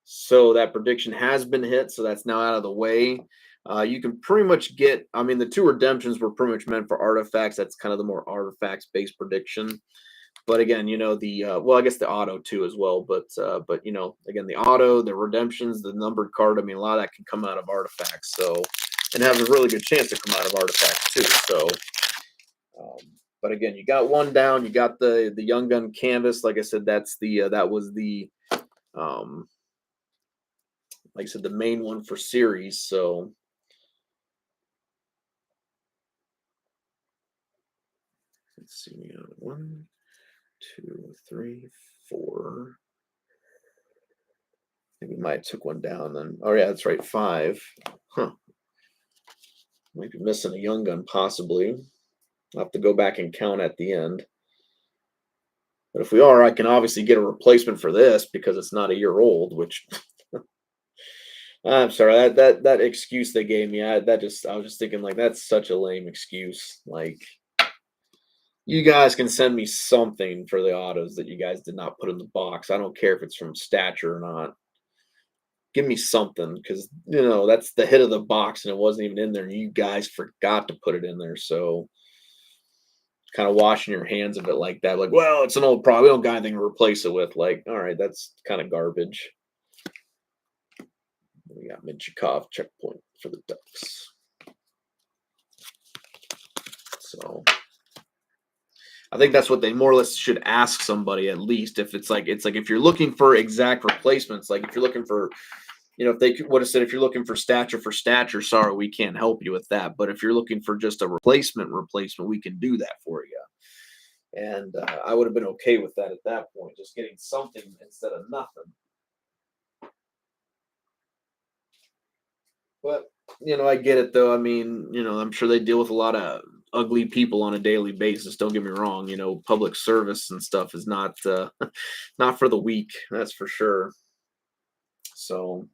So that prediction has been hit, so that's now out of the way. You can pretty much get, I mean, the 2 redemptions were pretty much meant for artifacts. That's kind of the more artifacts-based prediction. But again, the well, I guess the auto too as well. But again, the auto, the redemptions, the numbered card. I mean, a lot of that can come out of artifacts. So, and has a really good chance to come out of artifacts too. So, um, but again, you got one down. You got the Young Gun canvas. Like I said, that's that was the um, like I said, the main one for series. So let's see, we got 1, 2, 3, 4. I think we might have took one down then. Oh yeah, that's right, 5. Huh. Might be missing a Young Gun possibly. I'll have to go back and count at the end. But if we are, I can obviously get a replacement for this because it's not a year old, which I'm sorry, that excuse they gave me, I was just thinking like that's such a lame excuse. Like you guys can send me something for the autos that you guys did not put in the box. I don't care if it's from stature or not. Give me something because that's the hit of the box and it wasn't even in there. And you guys forgot to put it in there, so kind of washing your hands of it like that. Like, well, it's an old product. We don't got anything to replace it with. Like, all right, that's kind of garbage. We got Minchikov checkpoint for the Ducks. So I think that's what they more or less should ask somebody at least. If it's like if you're looking for exact replacements, like if you're looking for, if they would have said if you're looking for stature, sorry, we can't help you with that. But if you're looking for just a replacement, we can do that for you. And I would have been okay with that at that point, just getting something instead of nothing. But I get it though. I mean, I'm sure they deal with a lot of ugly people on a daily basis. Don't get me wrong. Public service and stuff is not not for the weak. That's for sure. So,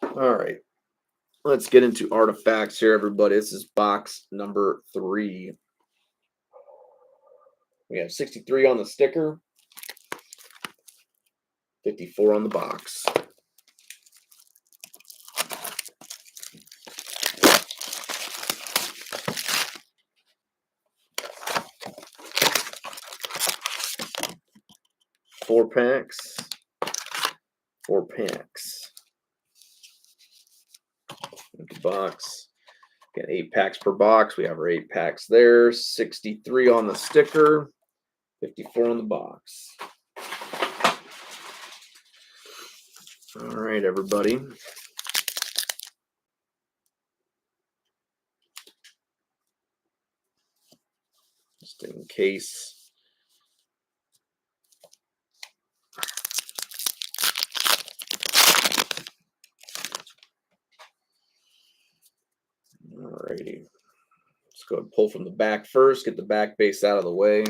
all right, let's get into artifacts here, everybody. This is box number 3. We have 63 on the sticker, 54 on the box. Four packs. 4 packs. Empty box. Got 8 packs per box. We have our 8 packs there. 63 on the sticker, 54 on the box. All right, everybody. Just in case. All righty. Let's go ahead and pull from the back first. Get the back base out of the way.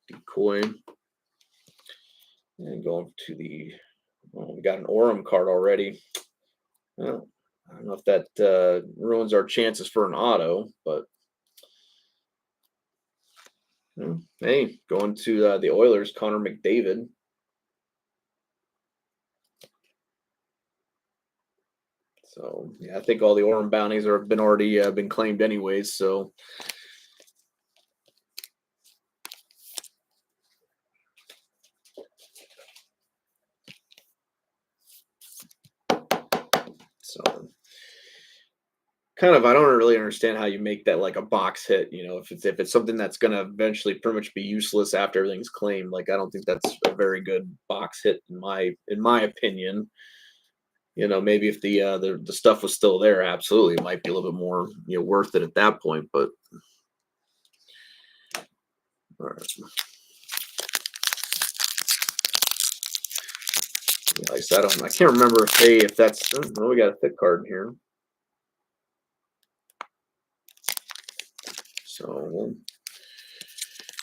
Decoy. And going to the, we got an Orem card already. Well, I don't know if that ruins our chances for an auto, but hey, going to the Oilers, Connor McDavid. So yeah, I think all the Orem bounties have been already been claimed anyways. So kind of, I don't really understand how you make that like a box hit. If it's something that's going to eventually pretty much be useless after everything's claimed, like I don't think that's a very good box hit in my opinion. Maybe if the stuff was still there, absolutely, it might be a little bit more worth it at that point. But all right. Yeah, like I said, I can't remember if that's. Oh, we got a thick card in here. So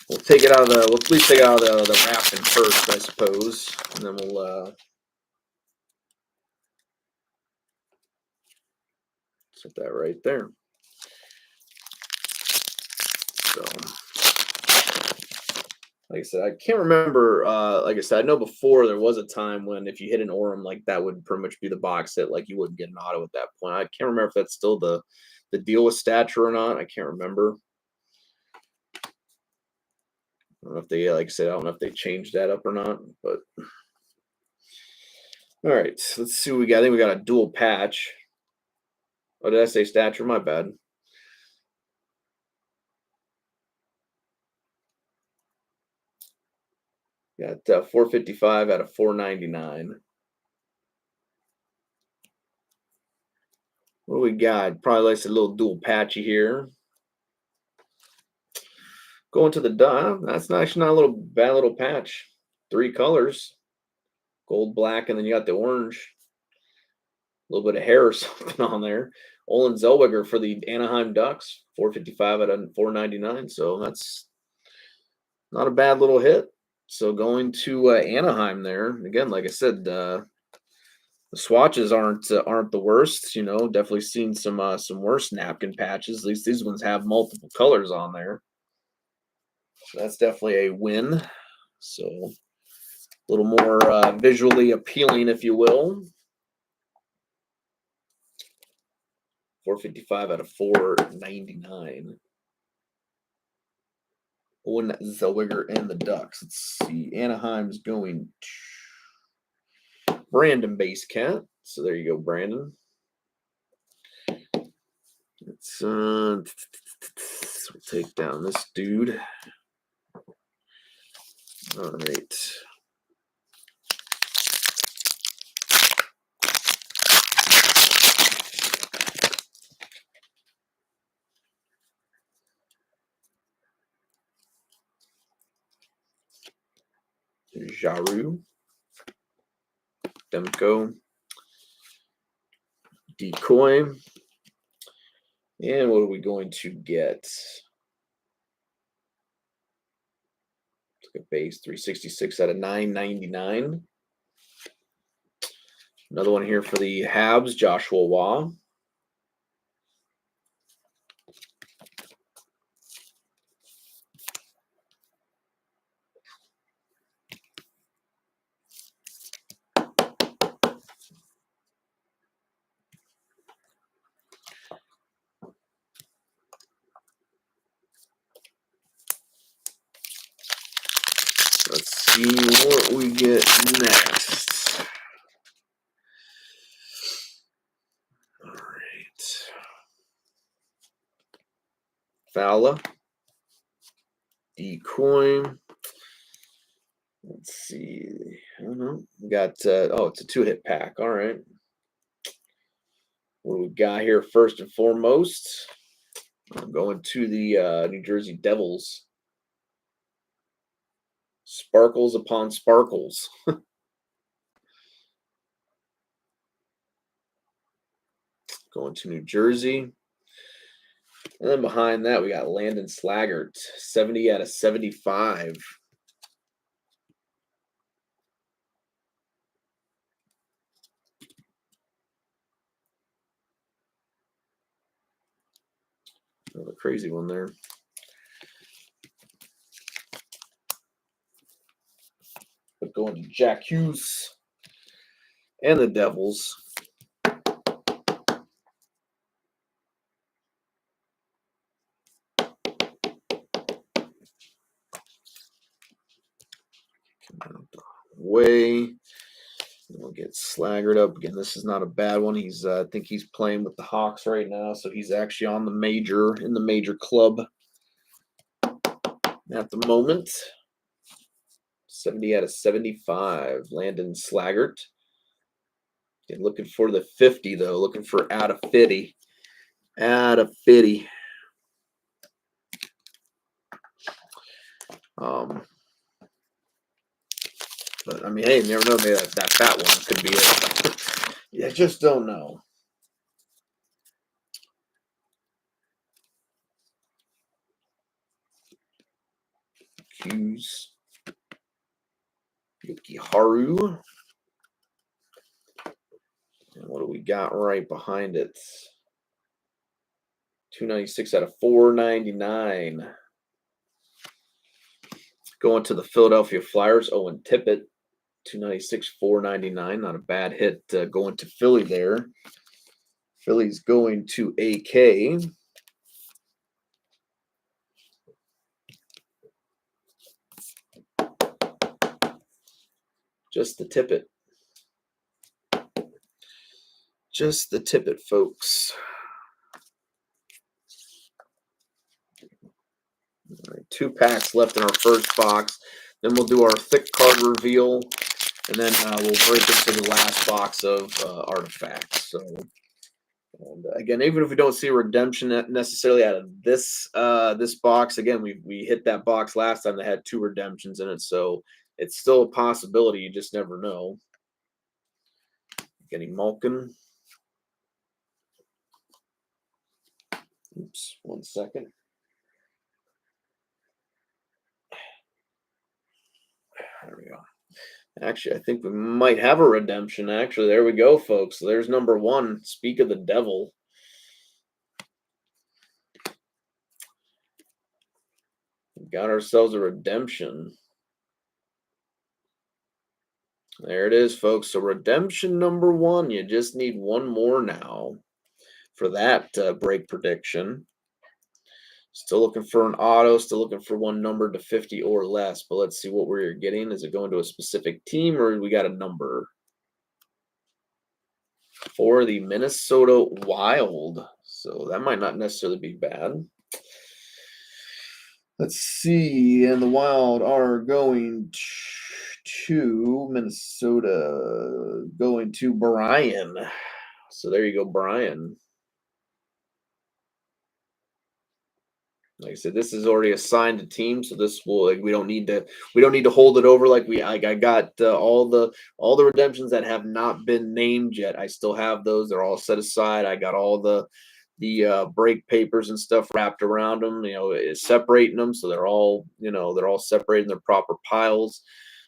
we'll take it out of we'll at least take it out of the wrapping first, I suppose, and then we'll set that right there. So Like I said, I can't remember. Like I said, I know before there was a time when if you hit an Orem, like that would pretty much be the box hit. Like you wouldn't get an auto at that point. I can't remember if that's still the deal with stature or not. I can't remember. I don't know if they, like I said, I don't know if they changed that up or not. But all right, let's see what we got. I think we got a dual patch. Oh, did I say stature? My bad. Got 455 out of 499. What do we got? Probably likes a little dual patchy here. Going to the that's actually not a little bad little patch. 3 colors, gold, black, and then you got the orange. A little bit of hair or something on there. Olin Zellweger for the Anaheim Ducks, 455 out of 499. So that's not a bad little hit. So going to Anaheim there again. Like I said, the swatches aren't the worst. You know, definitely seen some worse napkin patches. At least these ones have multiple colors on there. So that's definitely a win. So a little more visually appealing, if you will. 455 out of 499. Owen Zellweger and the Ducks. Let's see. Anaheim's going to Brandon Base Cat. So there you go, Brandon. Let's we'll take down this dude. All right. Jaru, Demko, Decoy, and what are we going to get? Look at base 366 out of 999. Another one here for the Habs, Joshua Waugh. Let's see what we get next. All right. Fowler. Decoy. Let's see. I don't know. We got, oh, it's a 2-hit pack. All right. What do we got here first and foremost? I'm going to the New Jersey Devils. Sparkles upon sparkles. Going to New Jersey. And then behind that, we got Landon Slaggert, 70 out of 75. Another crazy one there. But going to Jack Hughes and the Devils. Way. We'll get Slaggert up again. This is not a bad one. He's I think he's playing with the Hawks right now, so he's actually on the major club at the moment. 70 out of 75. Landon Slaggert. And looking for the 50 though. Looking for out of 50. Out of 50. But I mean, hey, you never know. Maybe that fat one could be it. You just don't know. Hughes. Yuki Haru. And what do we got right behind it? 296 out of 499. Going to the Philadelphia Flyers, Owen Tippett, 296, 499. Not a bad hit going to Philly there. Philly's going to AK. Just the Tippett. Just the Tippett, folks. All right, 2 packs left in our first box. Then we'll do our thick card reveal, and then we'll break into the last box of artifacts. So, and again, even if we don't see a redemption necessarily out of this this box, again, we hit that box last time that had 2 redemptions in it, so it's still a possibility. You just never know. Getting Malkin. Oops, 1 second. There we go. Actually, I think we might have a redemption. Actually, there we go, folks. There's number 1. Speak of the devil. We got ourselves a redemption. There it is, folks. So redemption number 1. You just need 1 more now for that break prediction. Still looking for an auto, still looking for 1 number to 50 or less. But let's see what we're getting. Is it going to a specific team or we got a number? For the Minnesota Wild. So that might not necessarily be bad. Let's see. And the Wild are going to Minnesota, going to Brian. So there you go, Brian. Like I said, this is already assigned a team, so this will we don't need to hold it over like I got all the redemptions that have not been named yet. I still have those; they're all set aside. I got all the break papers and stuff wrapped around them. Separating them so they're all separated in their proper piles.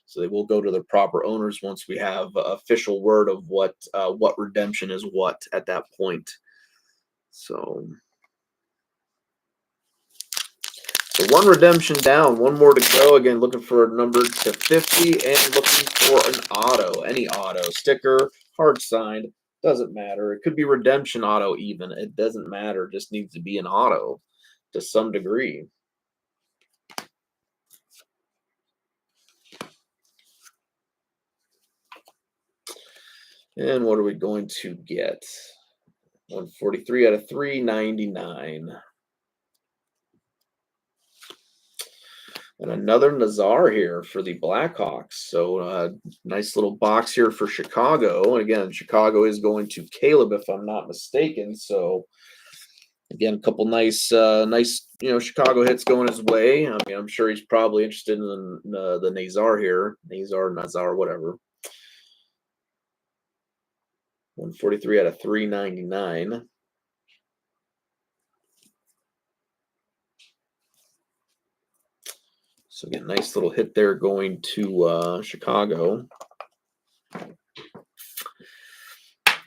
So they will go to their proper owners once we have official word of what redemption is what at that point. So 1 redemption down, 1 more to go. Again, looking for a number to 50 and looking for an auto, any auto, sticker, hard signed, doesn't matter. It could be redemption auto even. It doesn't matter. It just needs to be an auto to some degree. And what are we going to get? 143 out of 399. And another Nazar here for the Blackhawks. So nice little box here for Chicago. And again, Chicago is going to Caleb, if I'm not mistaken. So again, a couple nice Chicago hits going his way. I mean, I'm sure he's probably interested in the Nazar here. Nazar, whatever. 143 out of 399. So again, nice little hit there going to Chicago. All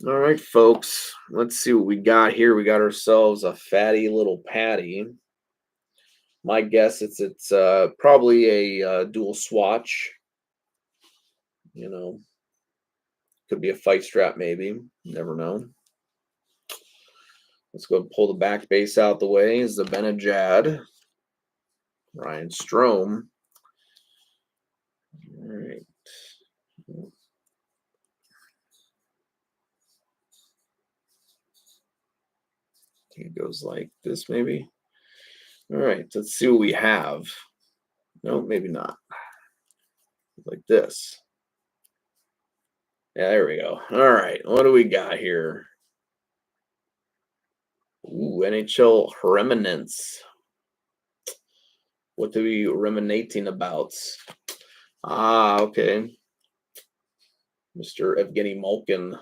right, folks. Let's see what we got here. We got ourselves a fatty little patty. My guess it's probably a dual swatch. Could be a fight strap maybe. Never know. Let's go and pull the back base out the way. Is the Benajad. Ryan Strome. All right. It goes like this, maybe. All right, let's see what we have. No, maybe not. Like this. Yeah, there we go. All right, what do we got here? Ooh, NHL Remnants. What are we ruminating about? Ah, okay. Mr. Evgeny Malkin.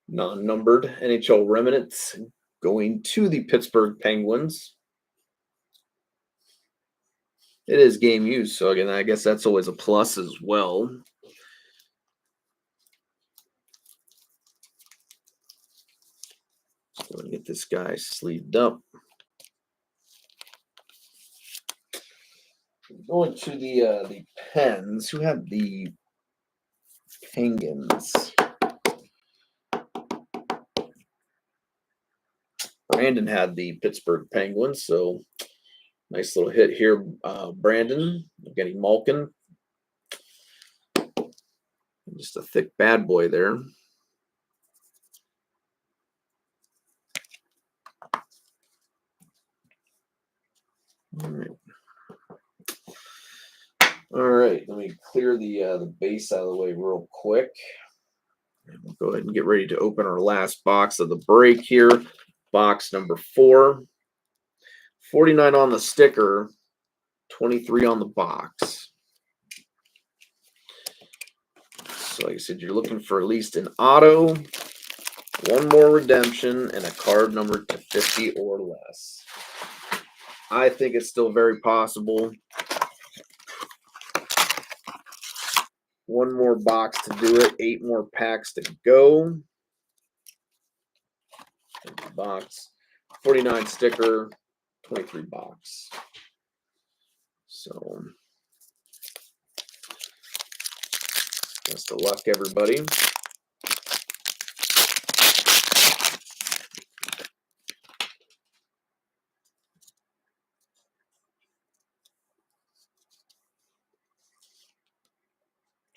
Non-numbered NHL Remnants going to the Pittsburgh Penguins. It is game used, so again, I guess that's always a plus as well. Let me get this guy sleeved up. Going to the Pens. Who had the Penguins? Brandon had the Pittsburgh Penguins, so nice little hit here, Brandon. Getting Malkin. Just a thick bad boy there. All right. All right, let me clear the base out of the way real quick. And we'll go ahead and get ready to open our last box of the break here. Box number 4. 49 on the sticker, 23 on the box. So like I said, you're looking for at least an auto, one more redemption, and a card numbered to 50 or less. I think it's still very possible. One more box to do it. 8 more packs to go. Box. 49 sticker. 23 box. So, best of luck, everybody.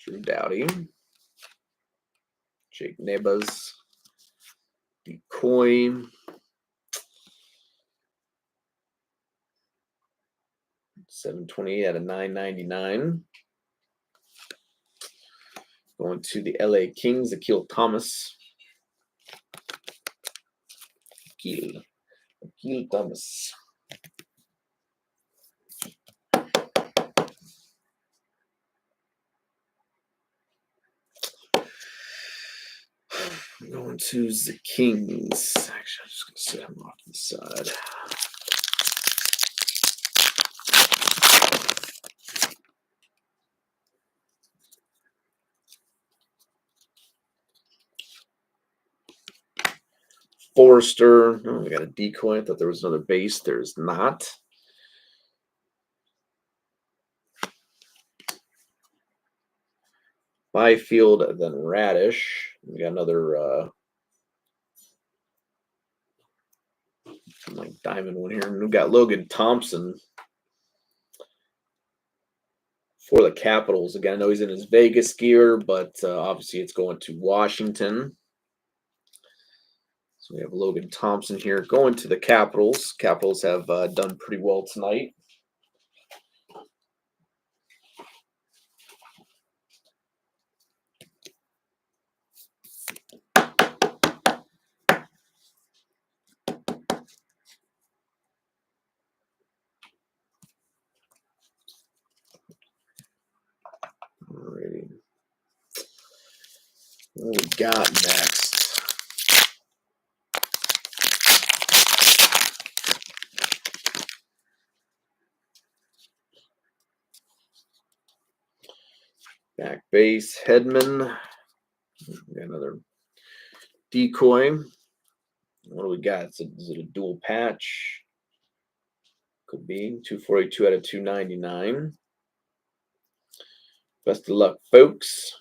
Drew Doughty. Jake Nebas. Decoy. 728 out of 999. Going to the LA Kings, Akil Thomas. Akil Thomas. Going to the Kings. Actually, I'm just going to set him off to the side. Forrester. Oh, we got a decoy. I thought there was another base. There's not. Byfield, then Radish. We got another like diamond one here. And we've got Logan Thompson for the Capitals. Again, I know he's in his Vegas gear, but obviously it's going to Washington. So we have Logan Thompson here going to the Capitals. Capitals have done pretty well tonight. Alrighty. What we got next? Back base, Hedman. Got another decoy. What do we got? Is it a dual patch? Could be. 242 out of 299. Best of luck, folks.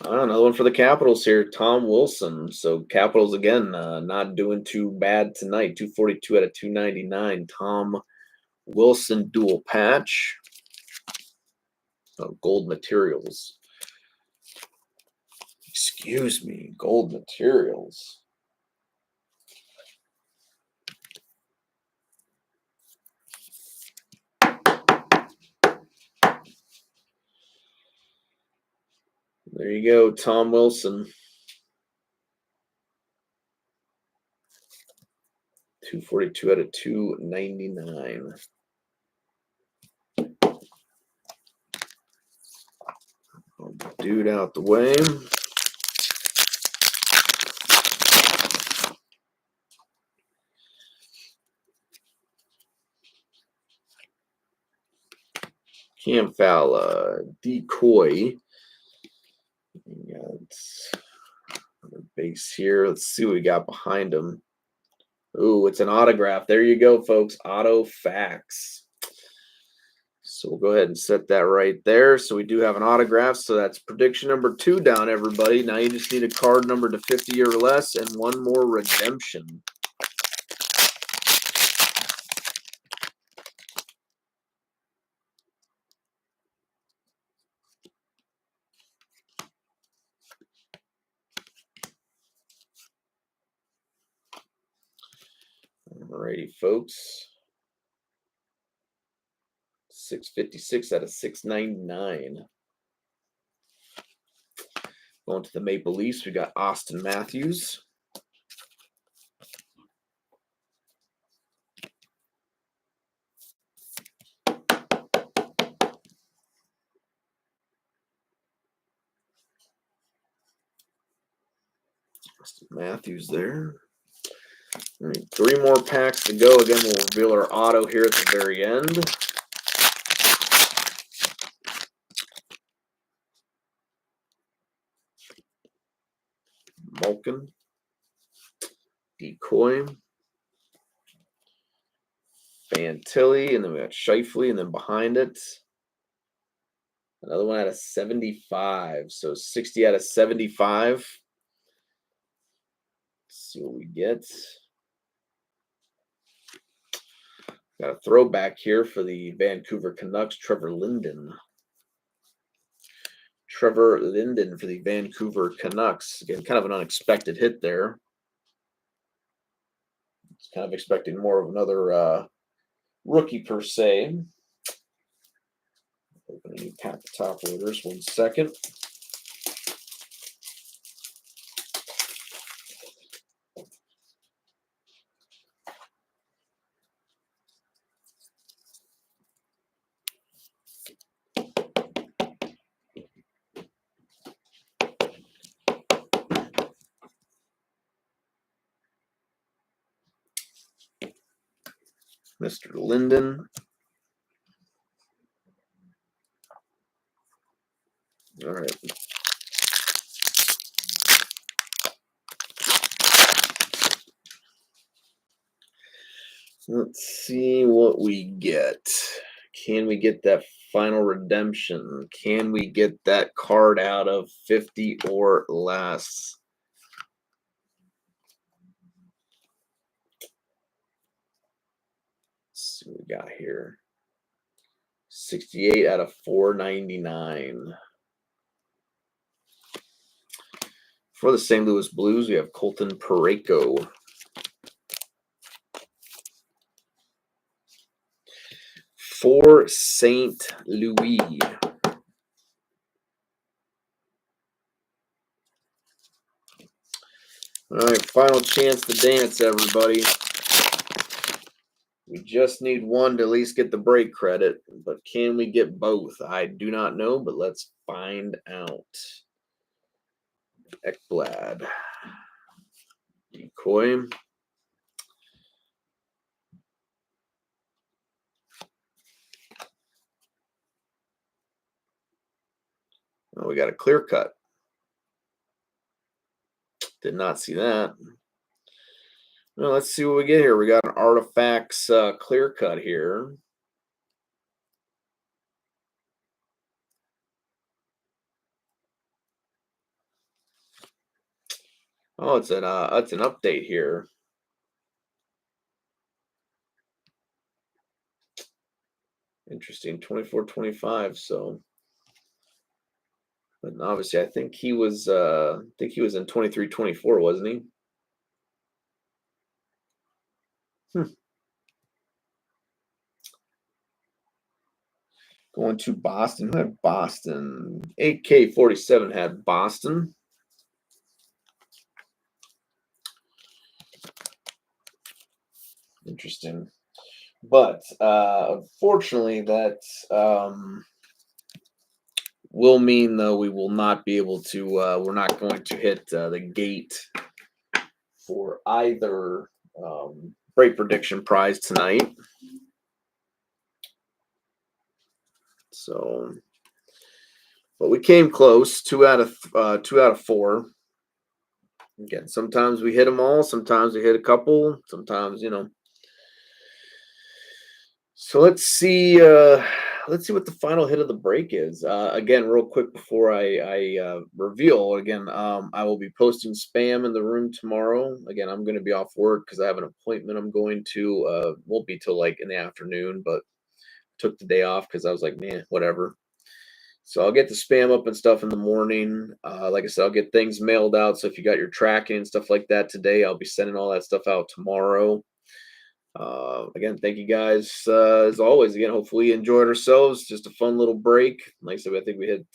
Another one for the Capitals here, Tom Wilson. So Capitals, again, not doing too bad tonight. 242 out of 299. Tom Wilson dual patch. Oh, gold materials. Excuse me, gold materials. There you go, Tom Wilson. 242 out of 299. Dude out the way. Cam Fowler, decoy. Base here. Let's see what we got behind him. Ooh, it's an autograph. There you go, folks. Auto Facts. So we'll go ahead and set that right there. So we do have an autograph. So that's prediction number 2 down, everybody. Now you just need a card number to 50 or less and one more redemption. Alrighty, folks. 656 out of 699. Going to the Maple Leafs, we got Austin Matthews. Austin Matthews there. All right, 3 more packs to go. Again, we'll reveal our auto here at the very end. Malkin, Decoy, Fantilli, and then we got Scheifele, and then behind it, another one out of 75. So 60 out of 75. Let's see what we get. Got a throwback here for the Vancouver Canucks, Trevor Linden. Trevor Linden for the Vancouver Canucks. Again, kind of an unexpected hit there. It's kind of expecting more of another rookie per se. Open a new pack of top loaders. 1 second. Mr. Linden. All right. Let's see what we get. Can we get that final redemption? Can we get that card out of 50 or less? Let's see what we got here. 68 out of 499. For the St. Louis Blues, we have Colton Parayko. For St. Louis. All right, final chance to dance, everybody. We just need one to at least get the break credit, but can we get both? I do not know, but let's find out. Ekblad. Decoy. Oh, we got a clear cut. Did not see that. Well, let's see what we get here. We got an Artifacts clear cut here. Oh, it's an update here. Interesting, 24-25. So, but obviously, I think he was in 23-24, wasn't he? Going to Boston. Who had Boston? 8K47 had Boston. Interesting. But unfortunately, that will mean, though, we will not be able to, we're not going to hit the gate for either break prediction prize tonight. So, but we came close. 2 out of 4. Again, sometimes we hit them all, sometimes we hit a couple, sometimes, you know. So let's see what the final hit of the break is. Again, real quick before I reveal again, I will be posting spam in the room tomorrow. Again, I'm going to be off work because I have an appointment I'm going to. Won't be till like in the afternoon, but took the day off because I was like, man, whatever. So I'll get the spam up and stuff in the morning. Like I said, I'll get things mailed out. So if you got your tracking and stuff like that today, I'll be sending all that stuff out tomorrow. Again, thank you guys as always. Again, hopefully we enjoyed ourselves. Just a fun little break. Like I said, I think we hit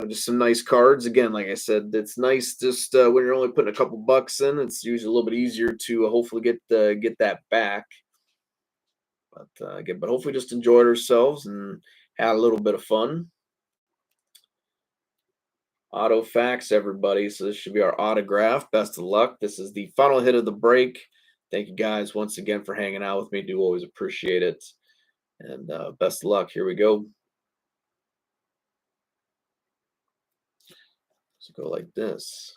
just some nice cards. Again, like I said, it's nice just when you're only putting a couple bucks in. It's usually a little bit easier to hopefully get that back. But again, but hopefully just enjoyed ourselves and had a little bit of fun. Auto facts, everybody. So this should be our autograph. Best of luck. This is the final hit of the break. Thank you guys once again for hanging out with me. Do always appreciate it. And best of luck. Here we go. So go like this.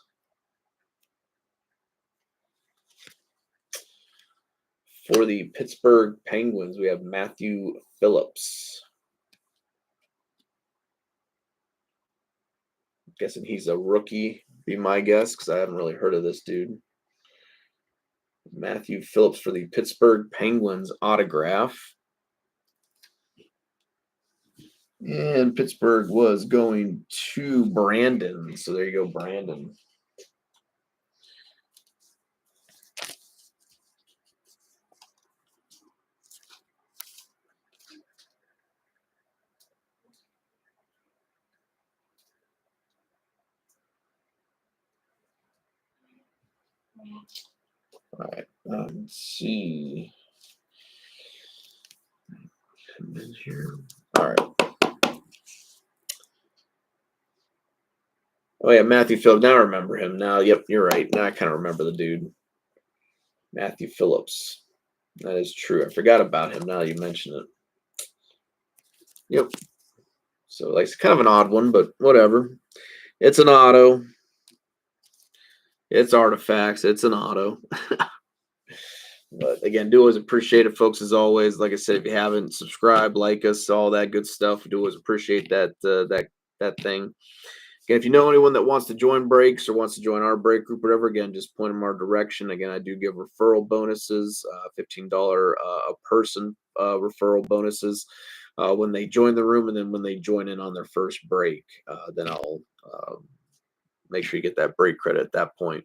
For the Pittsburgh Penguins, we have Matthew Phillips. I'm guessing he's a rookie, be my guess, because I haven't really heard of this dude. Matthew Phillips for the Pittsburgh Penguins autograph. And Pittsburgh was going to Brandon. So there you go, Brandon. All right, let's see. In here. All right. Oh yeah, Matthew Phillips. Now I remember him. Now, yep, you're right. Now I kind of remember the dude. Matthew Phillips. That is true. I forgot about him now that you mention it. Yep. So like it's kind of an odd one, but whatever. It's an auto. It's artifacts. It's an auto. But again, do always appreciate it, folks. As always, like I said, if you haven't subscribed, like us, all that good stuff, we do always appreciate that thing. Again, if you know anyone that wants to join breaks or wants to join our break group, whatever, again, just point them our direction. Again, I do give referral bonuses, $15 a person referral bonuses when they join the room, and then when they join in on their first break, then I'll make sure you get that break credit at that point.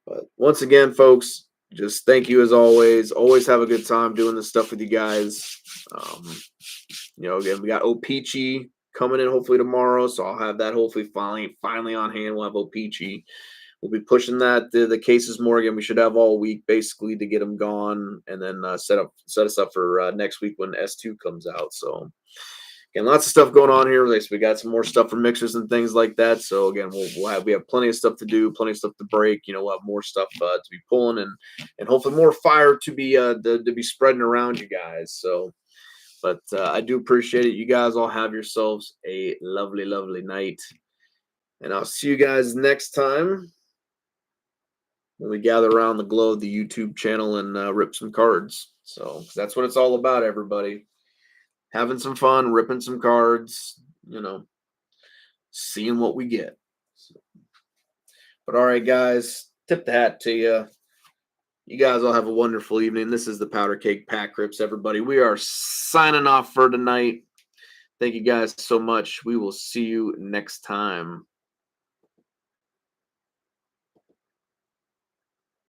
But once again, folks, just thank you as always. Always have a good time doing this stuff with you guys. Again, we got O-Pee-Chee coming in hopefully tomorrow, so I'll have that hopefully finally on hand. We'll have O-Pee-Chee. We'll be pushing that the cases more. Again, we should have all week basically to get them gone, and then set us up for next week when S2 comes out. So again, lots of stuff going on here. We got some more stuff for mixers and things like that. So again, we have plenty of stuff to do, plenty of stuff to break. We'll have more stuff to be pulling, and hopefully more fire to be spreading around you guys. So, but I do appreciate it. You guys all have yourselves a lovely, lovely night, and I'll see you guys next time when we gather around the glow of the YouTube channel and rip some cards. So 'cause that's what it's all about, everybody. Having some fun, ripping some cards, seeing what we get. So, but all right, guys, tip the hat to you. You guys all have a wonderful evening. This is the Powder Cake Pack Rips, everybody. We are signing off for tonight. Thank you guys so much. We will see you next time.